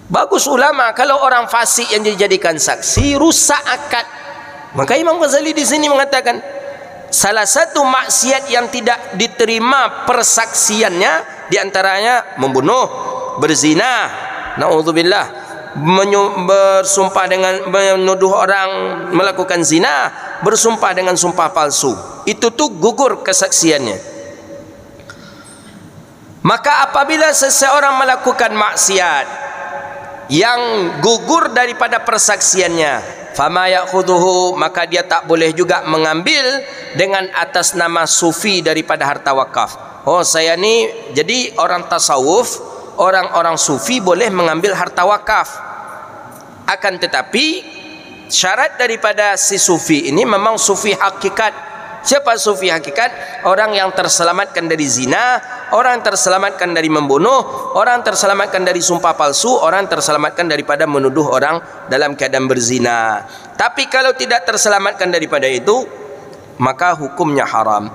Bagus ulama. Kalau orang fasik yang dijadikan saksi, rusak akad. Maka Imam Ghazali di sini mengatakan, salah satu maksiat yang tidak diterima persaksiannya diantaranya membunuh, berzina, naudzubillah, bersumpah dengan menuduh orang melakukan zina, bersumpah dengan sumpah palsu. Itu tuh gugur kesaksiannya. Maka apabila seseorang melakukan maksiat yang gugur daripada persaksiannya, fama ya'khudhuhu, maka dia tak boleh juga mengambil dengan atas nama sufi daripada harta wakaf. Oh, saya ni jadi orang tasawuf, orang-orang sufi boleh mengambil harta wakaf. Akan tetapi syarat daripada si sufi ini memang sufi hakikat. Siapa sufi hakikat? Orang yang terselamatkan dari zina, orang yang terselamatkan dari membunuh, orang yang terselamatkan dari sumpah palsu, orang yang terselamatkan daripada menuduh orang dalam keadaan berzina. Tapi kalau tidak terselamatkan daripada itu, maka hukumnya haram.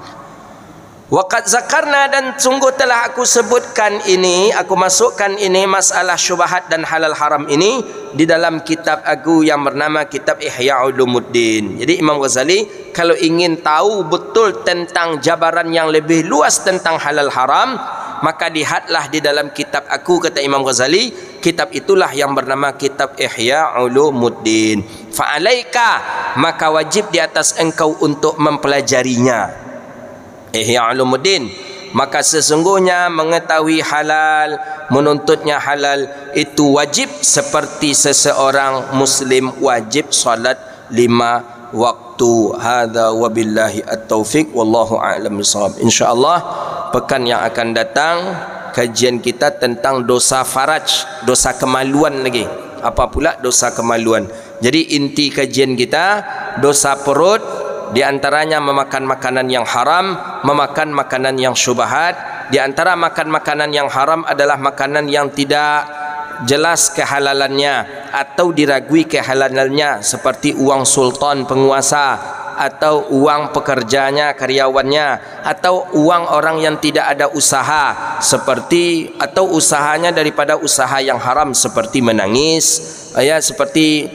Waqad zakarna, dan sungguh telah aku sebutkan ini, aku masukkan ini masalah syubhat dan halal haram ini di dalam kitab aku yang bernama Kitab Ihya Ulumuddin. Jadi Imam Ghazali kalau ingin tahu betul tentang jabaran yang lebih luas tentang halal haram, maka lihatlah di dalam kitab aku, kata Imam Ghazali. Kitab itulah yang bernama Kitab Ihya Ulumuddin. Fa'alaika, maka wajib di atas engkau untuk mempelajarinya. Ihya Ulumuddin. Maka sesungguhnya mengetahui halal, menuntutnya halal itu wajib, seperti seseorang muslim wajib salat 5 waktu. Hadza wabillahi at-taufiq wallahu a'lam bissawab. Insyaallah pekan yang akan datang kajian kita tentang dosa faraj, dosa kemaluan lagi. Apa pula dosa kemaluan? Jadi inti kajian kita dosa perut, di antaranya memakan makanan yang haram, memakan makanan yang syubhat. Di antara makan makanan yang haram adalah makanan yang tidak jelas kehalalannya atau diragui kehalalannya, seperti uang sultan penguasa, atau uang pekerjanya, karyawannya, atau uang orang yang tidak ada usaha, seperti atau usahanya daripada usaha yang haram, seperti menangis, seperti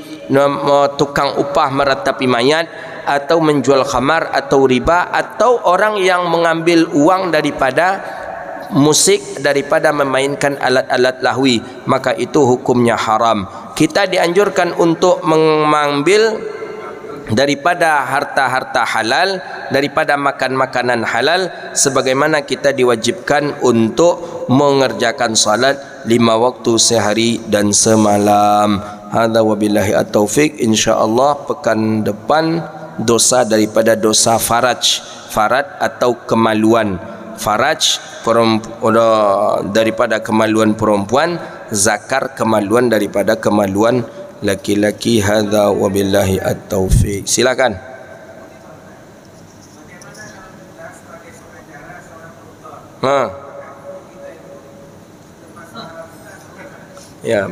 tukang upah meratapi mayat, atau menjual khamar atau riba, atau orang yang mengambil uang daripada musik, daripada memainkan alat-alat lahwi, maka itu hukumnya haram. Kita dianjurkan untuk mengambil daripada harta-harta halal, daripada makan makanan halal, sebagaimana kita diwajibkan untuk mengerjakan salat 5 waktu sehari dan semalam. Hadza wabillahi at-taufiq. Insyaallah pekan depan dosa daripada dosa faraj, atau kemaluan. Faraj daripada kemaluan perempuan, zakar kemaluan daripada kemaluan laki-laki. Hadza wabillahi at-taufiq. Silakan. Ya,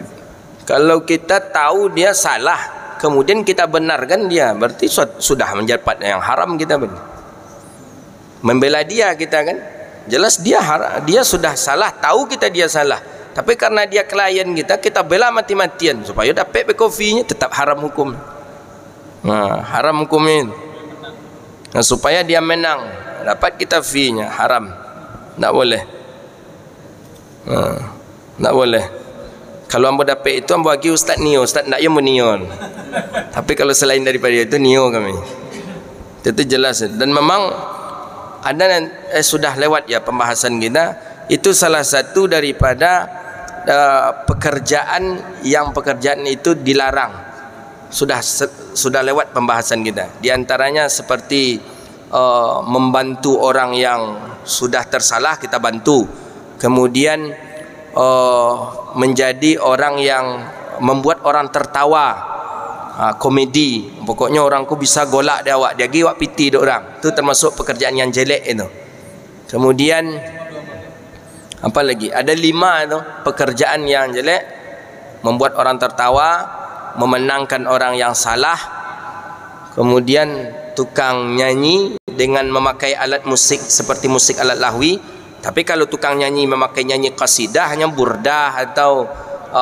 kalau kita tahu dia salah, kemudian kita benarkan dia, berarti sudah mendapat yang haram. Kita membela dia, kita kan jelas dia sudah salah, tahu kita dia salah, tapi karena dia klien kita, kita bela mati-matian supaya dapat kopinya, tetap haram hukum. Haram hukumnya. Supaya dia menang, dapat kita fee-nya, haram. Tak boleh. Tak boleh. Kalau ambo dapat itu, ambo bagi ustaz Nio, ustaz nak yang menion. Tapi kalau selain daripada itu, Nio kami. Itu jelas. Dan memang sudah lewat ya pembahasan kita. Itu salah satu daripada pekerjaan yang pekerjaan itu dilarang. Sudah lewat pembahasan kita. Di antaranya seperti membantu orang yang sudah tersalah, kita bantu. Kemudian menjadi orang yang membuat orang tertawa, komedi. Pokoknya orang ku bisa golak dia awak, dia gi awak piti dia orang. Itu termasuk pekerjaan yang jelek itu. Kemudian apa lagi? Ada 5 itu pekerjaan yang jelek: membuat orang tertawa, memenangkan orang yang salah, kemudian tukang nyanyi dengan memakai alat musik seperti musik alat lahwi. Tapi kalau tukang nyanyi memakai nyanyi qasidah, hanya burdah atau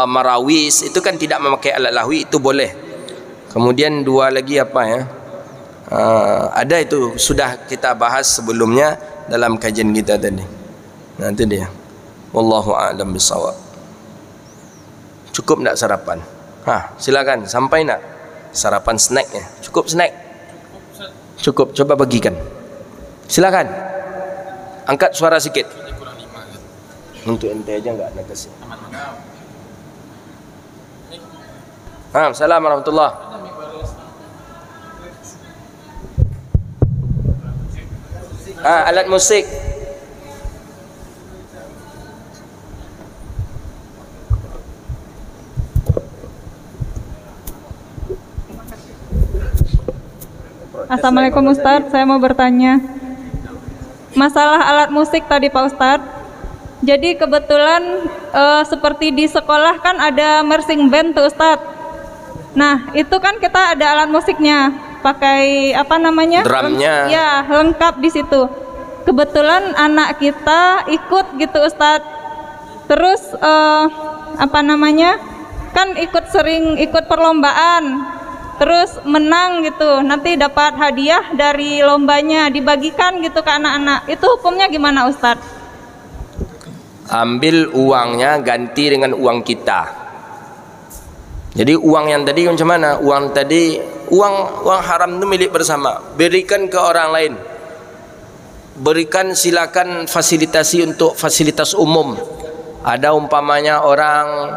marawis, itu kan tidak memakai alat lahwi, itu boleh. Kemudian 2 lagi apa ya? Ada itu sudah kita bahas sebelumnya dalam kajian kita tadi. Nanti dia. Wallahu a'lam bishawab. Cukup nak sarapan? Silakan, sampai nak sarapan snacknya? Cukup snack? Cukup, coba bagikan. Silakan. Angkat suara sikit. Untuk ente aja enggak nak kasih. Assalamualaikum warahmatullahi. Alat musik. Assalamualaikum Ustadz, saya mau bertanya masalah alat musik tadi Pak Ustadz. Jadi kebetulan seperti di sekolah kan ada marching band tuh Ustadz. Nah itu kan kita ada alat musiknya, pakai apa namanya? Drumnya. Ya, lengkap di situ. Kebetulan anak kita ikut gitu Ustadz. Terus apa namanya? Kan sering ikut perlombaan. Terus menang gitu, nanti dapat hadiah dari lombanya, dibagikan gitu ke anak-anak. Itu hukumnya gimana Ustadz? Ambil uangnya, ganti dengan uang kita. Jadi uang yang tadi macam mana? Uang tadi, uang haram itu milik bersama. Berikan ke orang lain. Berikan, silakan fasilitasi untuk fasilitas umum. Ada umpamanya orang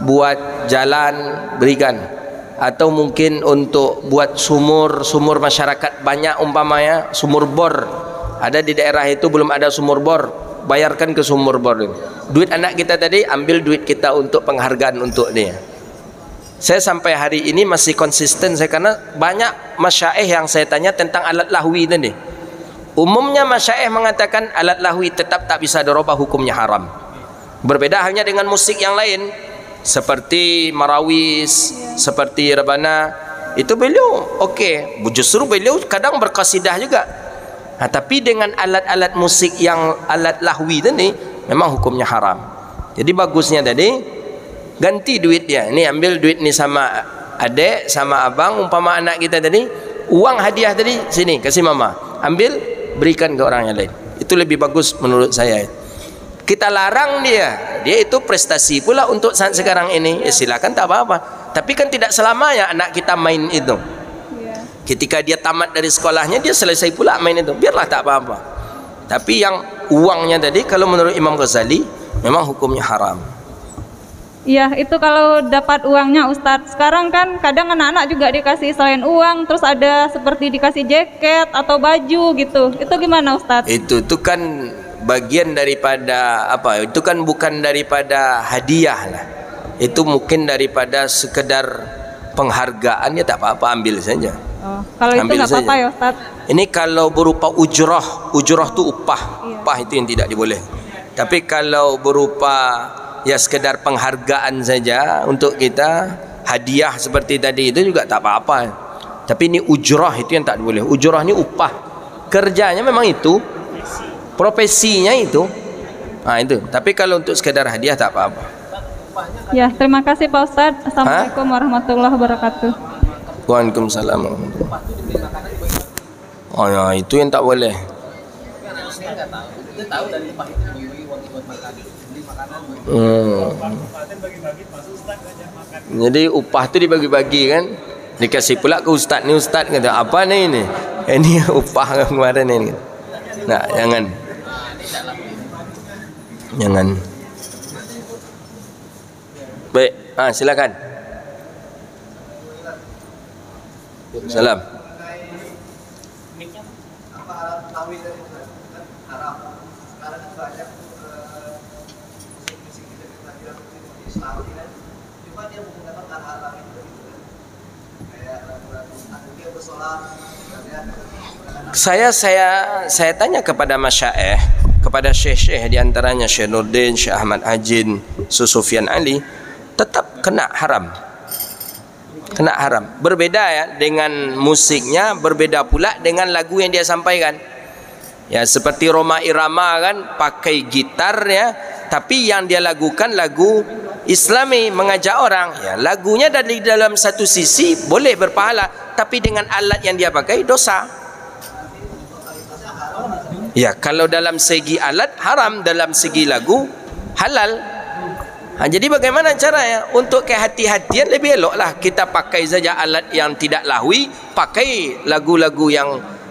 buat jalan, berikan. Atau mungkin untuk buat sumur masyarakat banyak, umpamanya sumur bor. Ada di daerah itu belum ada sumur bor, bayarkan ke sumur bor itu. Duit anak kita tadi, ambil duit kita untuk penghargaan untuk dia. Saya sampai hari ini masih konsisten saya, karena banyak masyaikh yang saya tanya tentang alat lahwi tadi. Umumnya masyaikh mengatakan alat lahwi tetap tak bisa dirubah, hukumnya haram. Berbeda halnya dengan musik yang lain seperti marawis, seperti rebana. Itu beliau okey, justru beliau kadang berqasidah juga. Tapi dengan alat-alat musik yang alat lahwi tadi memang hukumnya haram. Jadi bagusnya tadi ganti duit dia. Ini ambil duit ni sama adik, sama abang, umpama anak kita tadi, uang hadiah tadi sini kasih mama, ambil berikan ke orang yang lain. Itu lebih bagus menurut saya. Kita larang dia itu prestasi pula untuk saat sekarang ini. Silakan, tak apa-apa. Tapi kan tidak selamanya anak kita main itu. Ketika dia tamat dari sekolahnya, dia selesai pula main itu. Biarlah, tak apa-apa. Tapi yang uangnya tadi, kalau menurut Imam Ghazali, memang hukumnya haram. Iya, itu kalau dapat uangnya Ustadz. Sekarang kan kadang anak-anak juga dikasih selain uang, terus ada seperti dikasih jaket atau baju gitu. Itu gimana Ustadz? Itu kan bagian daripada apa? Itu kan bukan daripada hadiah lah. Itu mungkin daripada sekedar penghargaan, ya tak apa-apa, ambil saja. Kalau itu nggak apa-apa ya Ustaz? Ini kalau berupa ujrah tu upah. Upah itu yang tidak diboleh. Tapi kalau berupa ya sekedar penghargaan saja untuk kita, hadiah seperti tadi, itu juga tak apa-apa. Tapi ini ujrah itu yang tak boleh. Ujrah ini upah. Kerjanya memang itu, profesinya itu. Itu. Tapi kalau untuk sekedar hadiah tak apa-apa. Ya, terima kasih Pak Ustaz. Assalamualaikum warahmatullahi wabarakatuh. Waalaikumsalam. Oh ya, itu yang tak boleh. Jadi upah tu dibagi-bagi kan, dikasih pula ke ustaz. Ni ustaz kata apa ni ini? Ini upah kemarin ni. Nah, jangan. Jangan. Baik, silakan. Salam. Saya tanya kepada masyaikh, kepada syekh-syekh di antaranya Syekh Nurdin, Syekh Ahmad Ajin, Sufyan Ali, tetap kena haram. Kena haram. Berbeda ya dengan musiknya, berbeda pula dengan lagu yang dia sampaikan. Ya, seperti Roma Irama kan pakai gitar ya, tapi yang dia lagukan lagu Islami, mengajak orang. Ya, lagunya dari dalam satu sisi boleh berpahala, tapi dengan alat yang dia pakai dosa. Ya, kalau dalam segi alat haram, dalam segi lagu halal. Jadi bagaimana caranya? Untuk kehati-hatian lebih eloklah kita pakai saja alat yang tidak lahwi, pakai lagu-lagu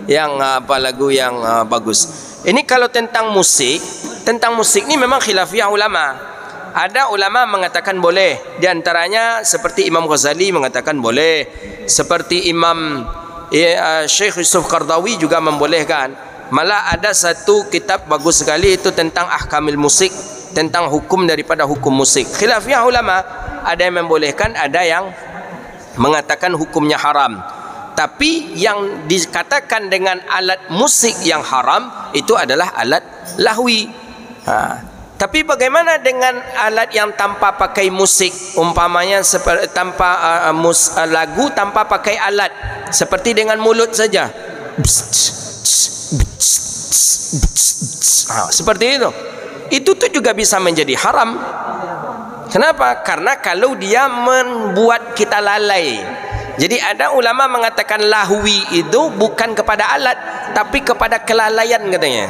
yang bagus. Ini kalau tentang musik ni memang khilafiyah ulama. Ada ulama mengatakan boleh, di antaranya seperti Imam Ghazali mengatakan boleh, seperti Imam Syekh Yusuf Qardawi juga membolehkan. Malah ada satu kitab bagus sekali itu tentang ahkamil musik, tentang hukum daripada hukum musik. Khilafiyah ulama, ada yang membolehkan, ada yang mengatakan hukumnya haram. Tapi yang dikatakan dengan alat musik yang haram itu adalah alat lahwi. Tapi bagaimana dengan alat yang tanpa pakai musik, umpamanya tanpa lagu, tanpa pakai alat, seperti dengan mulut saja, seperti itu tuh juga bisa menjadi haram. Kenapa? Karena kalau dia membuat kita lalai. Jadi ada ulama mengatakan lahwi itu bukan kepada alat, tapi kepada kelalaian katanya.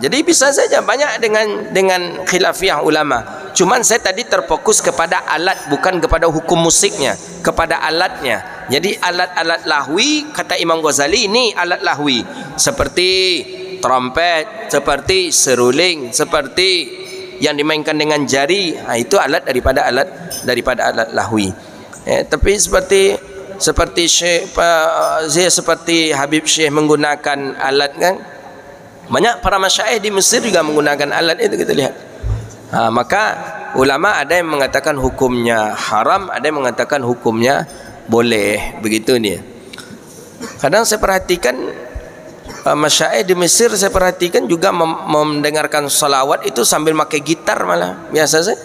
Jadi bisa saja banyak dengan khilafiyah ulama. Cuman saya tadi terfokus kepada alat, bukan kepada hukum musiknya, kepada alatnya. Jadi alat-alat lahwi kata Imam Ghazali ini alat lahwi, seperti trompet, seperti seruling, seperti yang dimainkan dengan jari. Itu alat daripada alat lahwi. Tapi seperti Syekh seperti Habib Syekh menggunakan alat kan. Banyak para masyaikh di Mesir juga menggunakan alat itu, kita lihat. Maka ulama ada yang mengatakan hukumnya haram, ada yang mengatakan hukumnya boleh. Begitu nih. Kadang saya perhatikan masyaikh di Mesir, saya perhatikan juga mendengarkan salawat itu sambil pakai gitar malah biasa saja.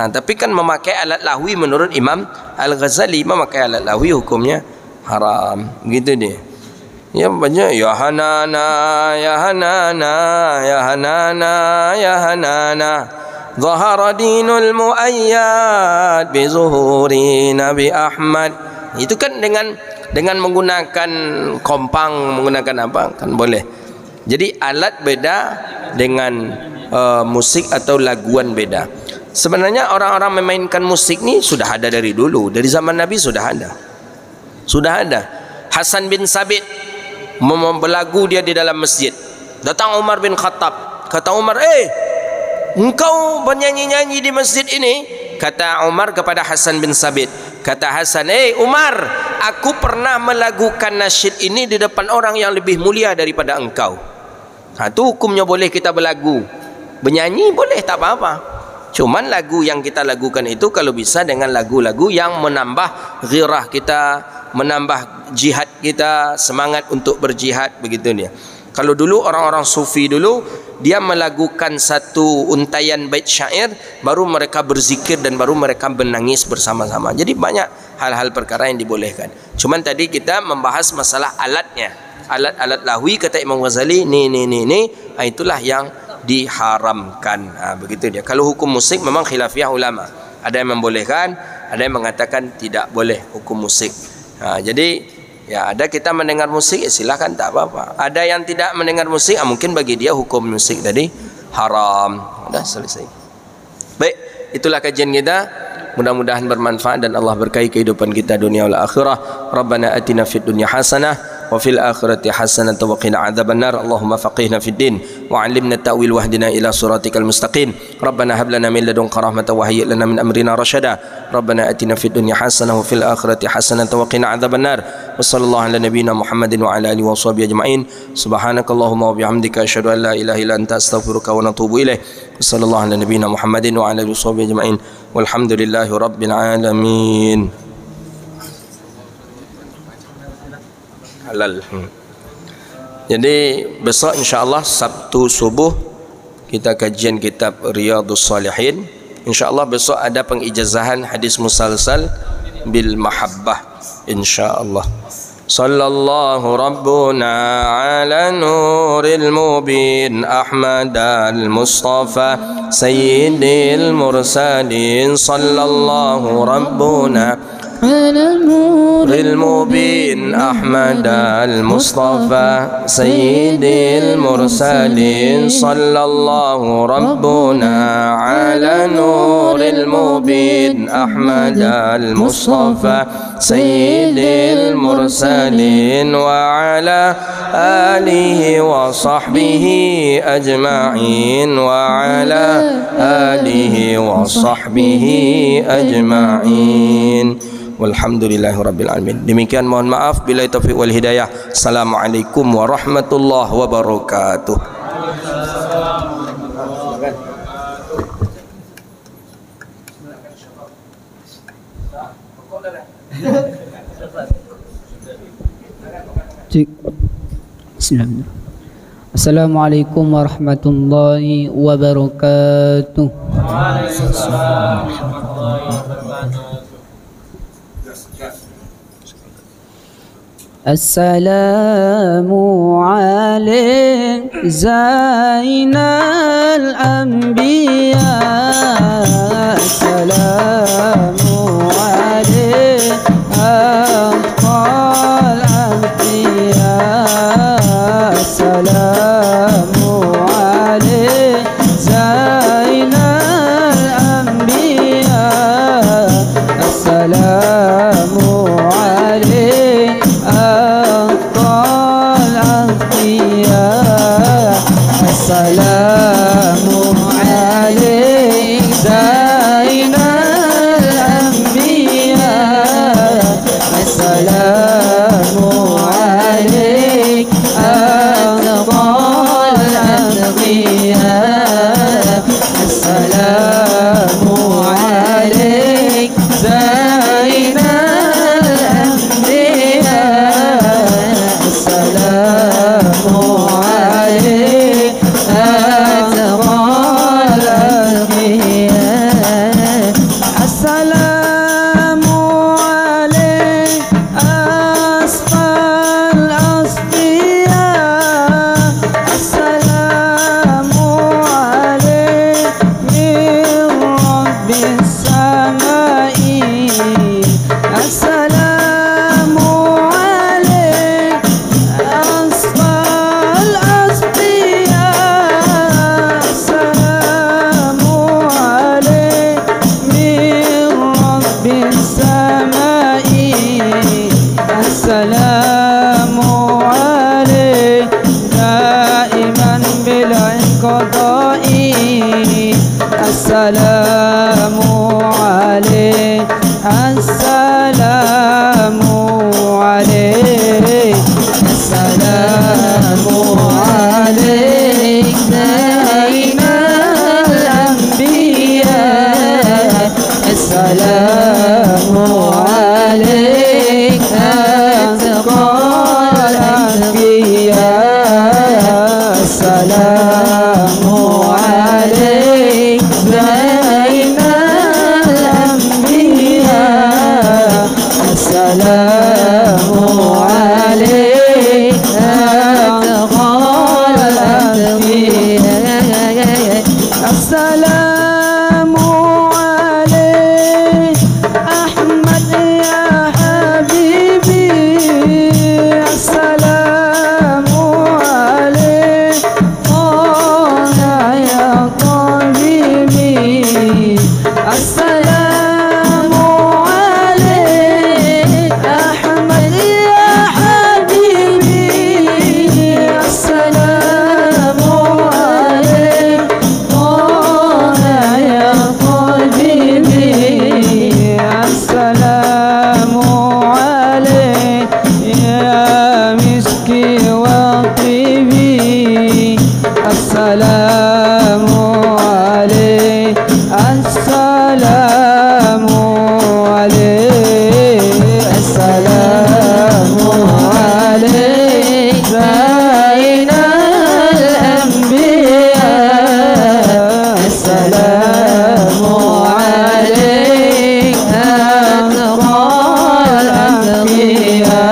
Tapi kan memakai alat lahwi menurut Imam Al-Ghazali, memakai alat lahwi hukumnya haram. Gitu dia. Ya banyak ya hanana ya hanana ya hanana ya hanana zahara dinul muayyad bi zuhuri Nabi Ahmad. Itu kan dengan menggunakan kompang, menggunakan apa kan boleh. Jadi alat beda dengan musik atau laguan beda. Sebenarnya orang-orang memainkan musik ni sudah ada dari dulu, dari zaman Nabi sudah ada. Hasan bin Sabit berlagu dia di dalam masjid. Datang Umar bin Khattab, kata Umar, engkau bernyanyi-nyanyi di masjid ini. Kata Umar kepada Hasan bin Sabit, kata Hasan, Umar, aku pernah melagukan nasyid ini di depan orang yang lebih mulia daripada engkau. Itu hukumnya boleh kita berlagu. Bernyanyi boleh, tak apa-apa. Cuman lagu yang kita lagukan itu kalau bisa dengan lagu-lagu yang menambah ghirah kita, menambah jihad kita, semangat untuk berjihad, begitu dia. Kalau dulu orang-orang sufi dulu, dia melagukan satu untaian bait syair, baru mereka berzikir dan baru mereka menangis bersama-sama. Jadi banyak hal-hal perkara yang dibolehkan. Cuman tadi kita membahas masalah alatnya. Alat-alat lahwi kata Imam Ghazali, itulah yang diharamkan. Begitu dia. Kalau hukum musik memang khilafiyah ulama. Ada yang membolehkan, ada yang mengatakan tidak boleh hukum musik. Jadi ya ada kita mendengar musik, silakan, tak apa-apa. Ada yang tidak mendengar musik, mungkin bagi dia hukum musik tadi haram. Sudah selesai. Baik, itulah kajian kita. Mudah-mudahan bermanfaat dan Allah berkahi kehidupan kita dunia wal akhirah. Rabbana atina fid dunya hasanah wa fil akhirati hasanatan wa qina adzabannar. Allahumma faqihna fid din wa 'allimna ta'wil wahdina ila siratikal mustaqim. Rabbana hab lana min ladunka rahmatan wa hayyi lana min amrina rasyada. Rabbana atina fid dunya hasanah wa fil akhirati hasanatan wa qina adzabannar. Wa sallallahu ala nabiyyina Muhammadin wa ala alihi wa sahbihi ajma'in. Subhanakallahumma wa bihamdika asyhadu an la ilaha illa anta astaghfiruka wa natubu ilaik. Wa sallallahu ala nabiyyina Muhammadin wa ala alihi wa sahbihi ajma'in. Walhamdulillahi rabbil alamin. Halal. Jadi besok insya-Allah Sabtu subuh kita kajian kitab Riyadhus Shalihin. Insya-Allah besok ada pengijazahan hadis musalsal bil mahabbah insya-Allah. Sallallahu rabbuna ala nuril mubin Ahmad al-Mustafa sayyidil mursalin. Sallallahu rabbuna ala nuril mubin Ahmad al-Mustafa sayyidil mursalin. Sallallahu rabbuna ala nuril mubin Ahmad al-Mustafa sayyidil mursalin wa ala alihi wa sahbihi ajma'in wa ala alihi wa sahbihi ajma'in. Walhamdulillahi rabbil alamin. Demikian, mohon maaf bila taufiq wal hidayah. Assalamualaikum warahmatullahi wabarakatuh. Bismillahirrahmanirrahim. Assalamualaikum warahmatullahi wabarakatuh. Assalamu alayk Zainal Anbiya. Assalamu alayk Afdal Anbiya. Assalamu alayk Zainal Anbiya. Assalamu alayk Afdal Anbiya. Assalamu alayk Zainal Anbiya. Assalamu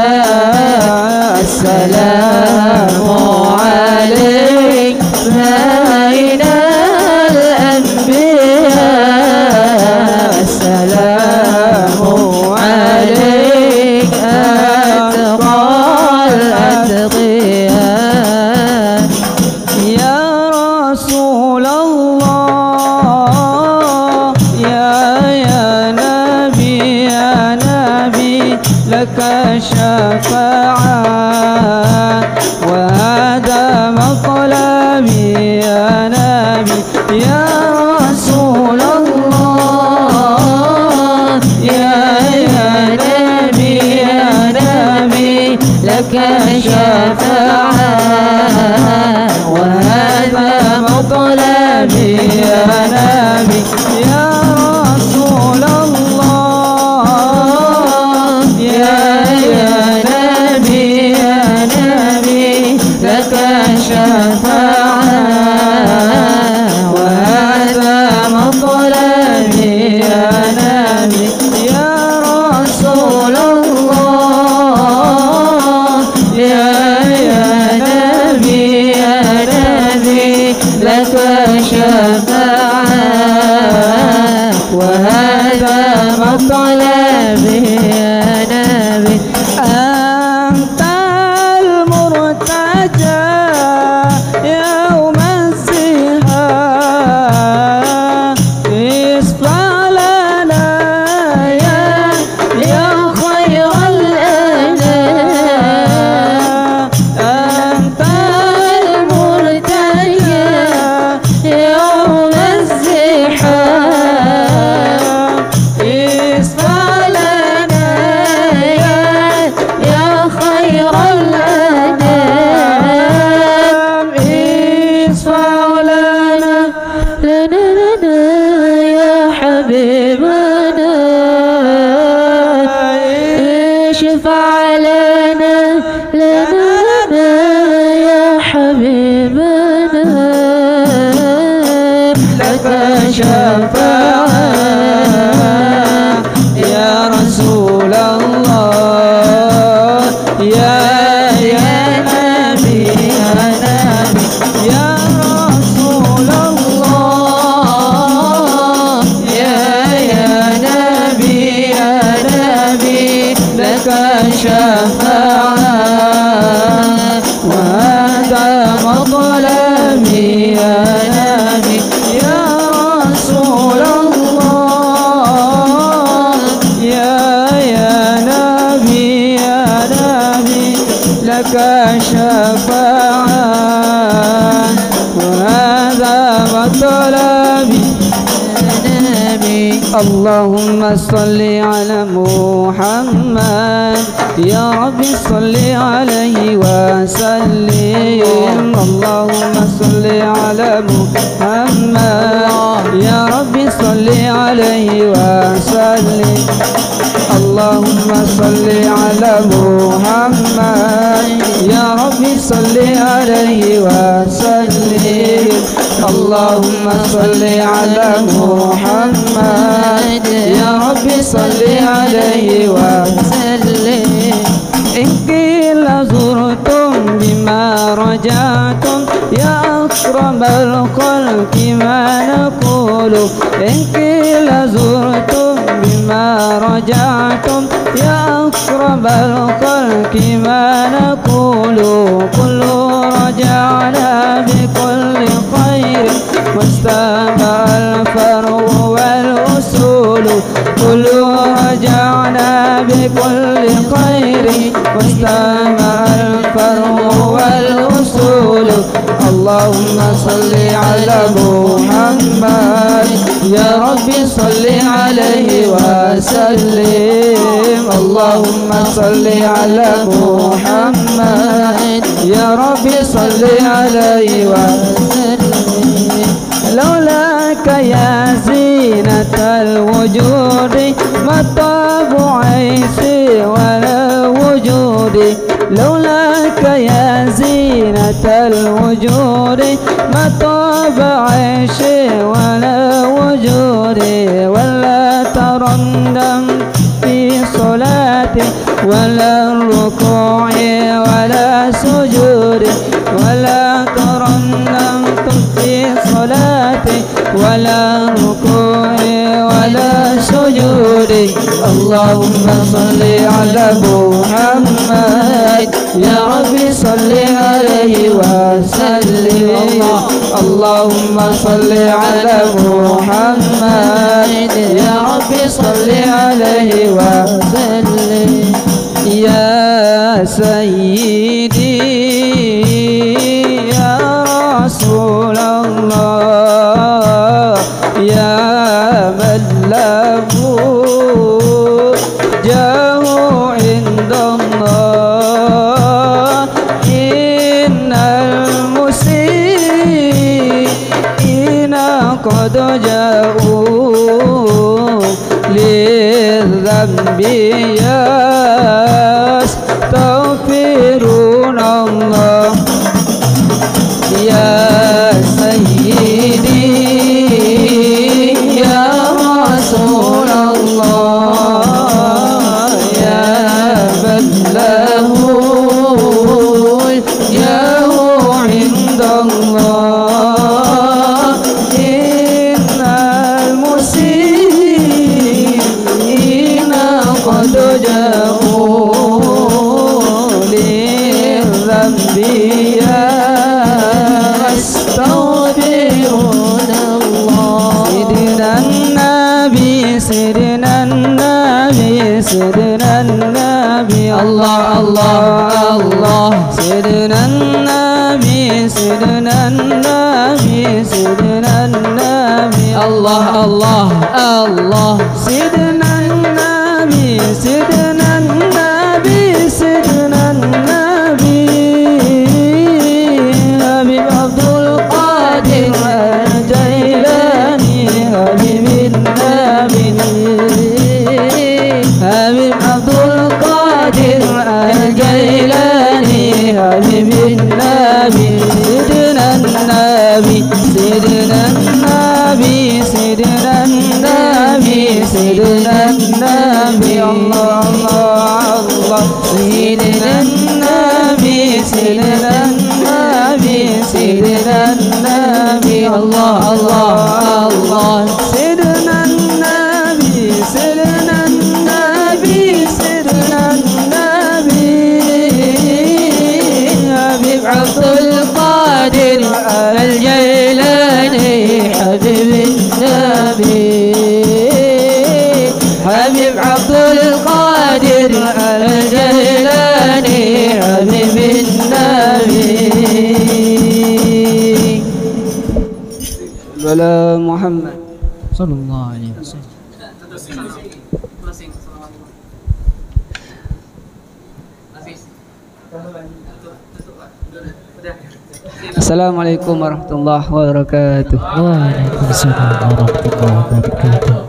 أتقياء السلام عليك بين الأنبياء السلام عليك أتقى الأتقياء يا رسول الله يا نبي لك شفاعة وهذا مطلبي يا نبي يا رسول الله يا نبي لك شفاعة وهذا مطلبي يا نبي يا رسول الله يا نبي لك شفاعة وهذا مطلبي يا نبي يا رسول الله يا نبي لك شفاعة وهذا مطلبي يا نبي أنت المرتجى يوم الزحام اشفع لنا يا خير الأنام أنت المرتجى يوم الزحام اشفع لنا يا خير الأنام اشفع لنا يا حبيبنا اشفع لنا يا حبيبنا لك شفاعة يا رسول الله يا نبي يا رسول الله يا نبي لك شفاعة وهذا مطلبي يا نبي يا رسول الله يا نبي لك شفاعة وهذا مطلبي يا نبي اللهم صل على محمد يا رب صل عليه وسلم اللهم صل على محمد يا رب صل عليه وسلم اللهم صل على محمد يا رب صل عليه وسلم اللهم صل على محمد يا رب صل عليه وسلم إن قيل زرتم بما رجعتم يا أكرم الخلق ما نقول إن قيل زرتم بما رجعتم يا أكرم الخلق ما نقول كل رجعنا بكل خير واستمع الفرع والأصول كل رجعنا بكل خير واستمع الفرع والأصول اللهم صل على محمد يا رب صل عليه وسلم اللهم صل على محمد يا رب صل عليه وسلم لولاك يا زينة الوجود ما طاب عيشي ولا وجود لولاك يا زينة الوجود ما طاب عيشي ولا وجود ولا ترندم في صلاتي ولا الركوع ولا سجود ولا ترنمت في صلاتي ولا ركوع ولا سجود اللهم صل على محمد يا ربي صل عليه وسلم اللهم صل على محمد يا ربي صل عليه وسلم يا سيدي يا رسول الله يا من له جاه عند الله إن المسيئين قد جاءوا للذنب يستغفرون الله يا سيدي يا رسول الله يا من له الجاه عند الله إن المسيئين قد جاءوا للذنب يستغفرون الله سيدنا النبي سيدنا النبي سيدنا النبي الله الله الله سيدنا النبي سيدنا النبي سيدنا النبي الله الله الله سيدنا النبي سيدنا النبي سيدنا النبي حبيب عبد القادر الجيلاني حبيب النبي حبيب عبد القادر الجيلاني حبيب النبي سيدنا النبي سيدنا النبي سيدنا النبي سيدنا النبي الله الله الله سيدنا النبي سيدنا النبي سيدنا النبي الله الله الله سيدنا النبي سيدنا النبي سيدنا النبي حبيب عبد القادر الجيلاني حبيب النبي حبيب عبد القادر الجيلاني حبيب النبي ولا محمد صلى الله عليه وسلم. Assalamualaikum warahmatullahi wabarakatuh. Waalaikumsalam warahmatullahi wabarakatuh.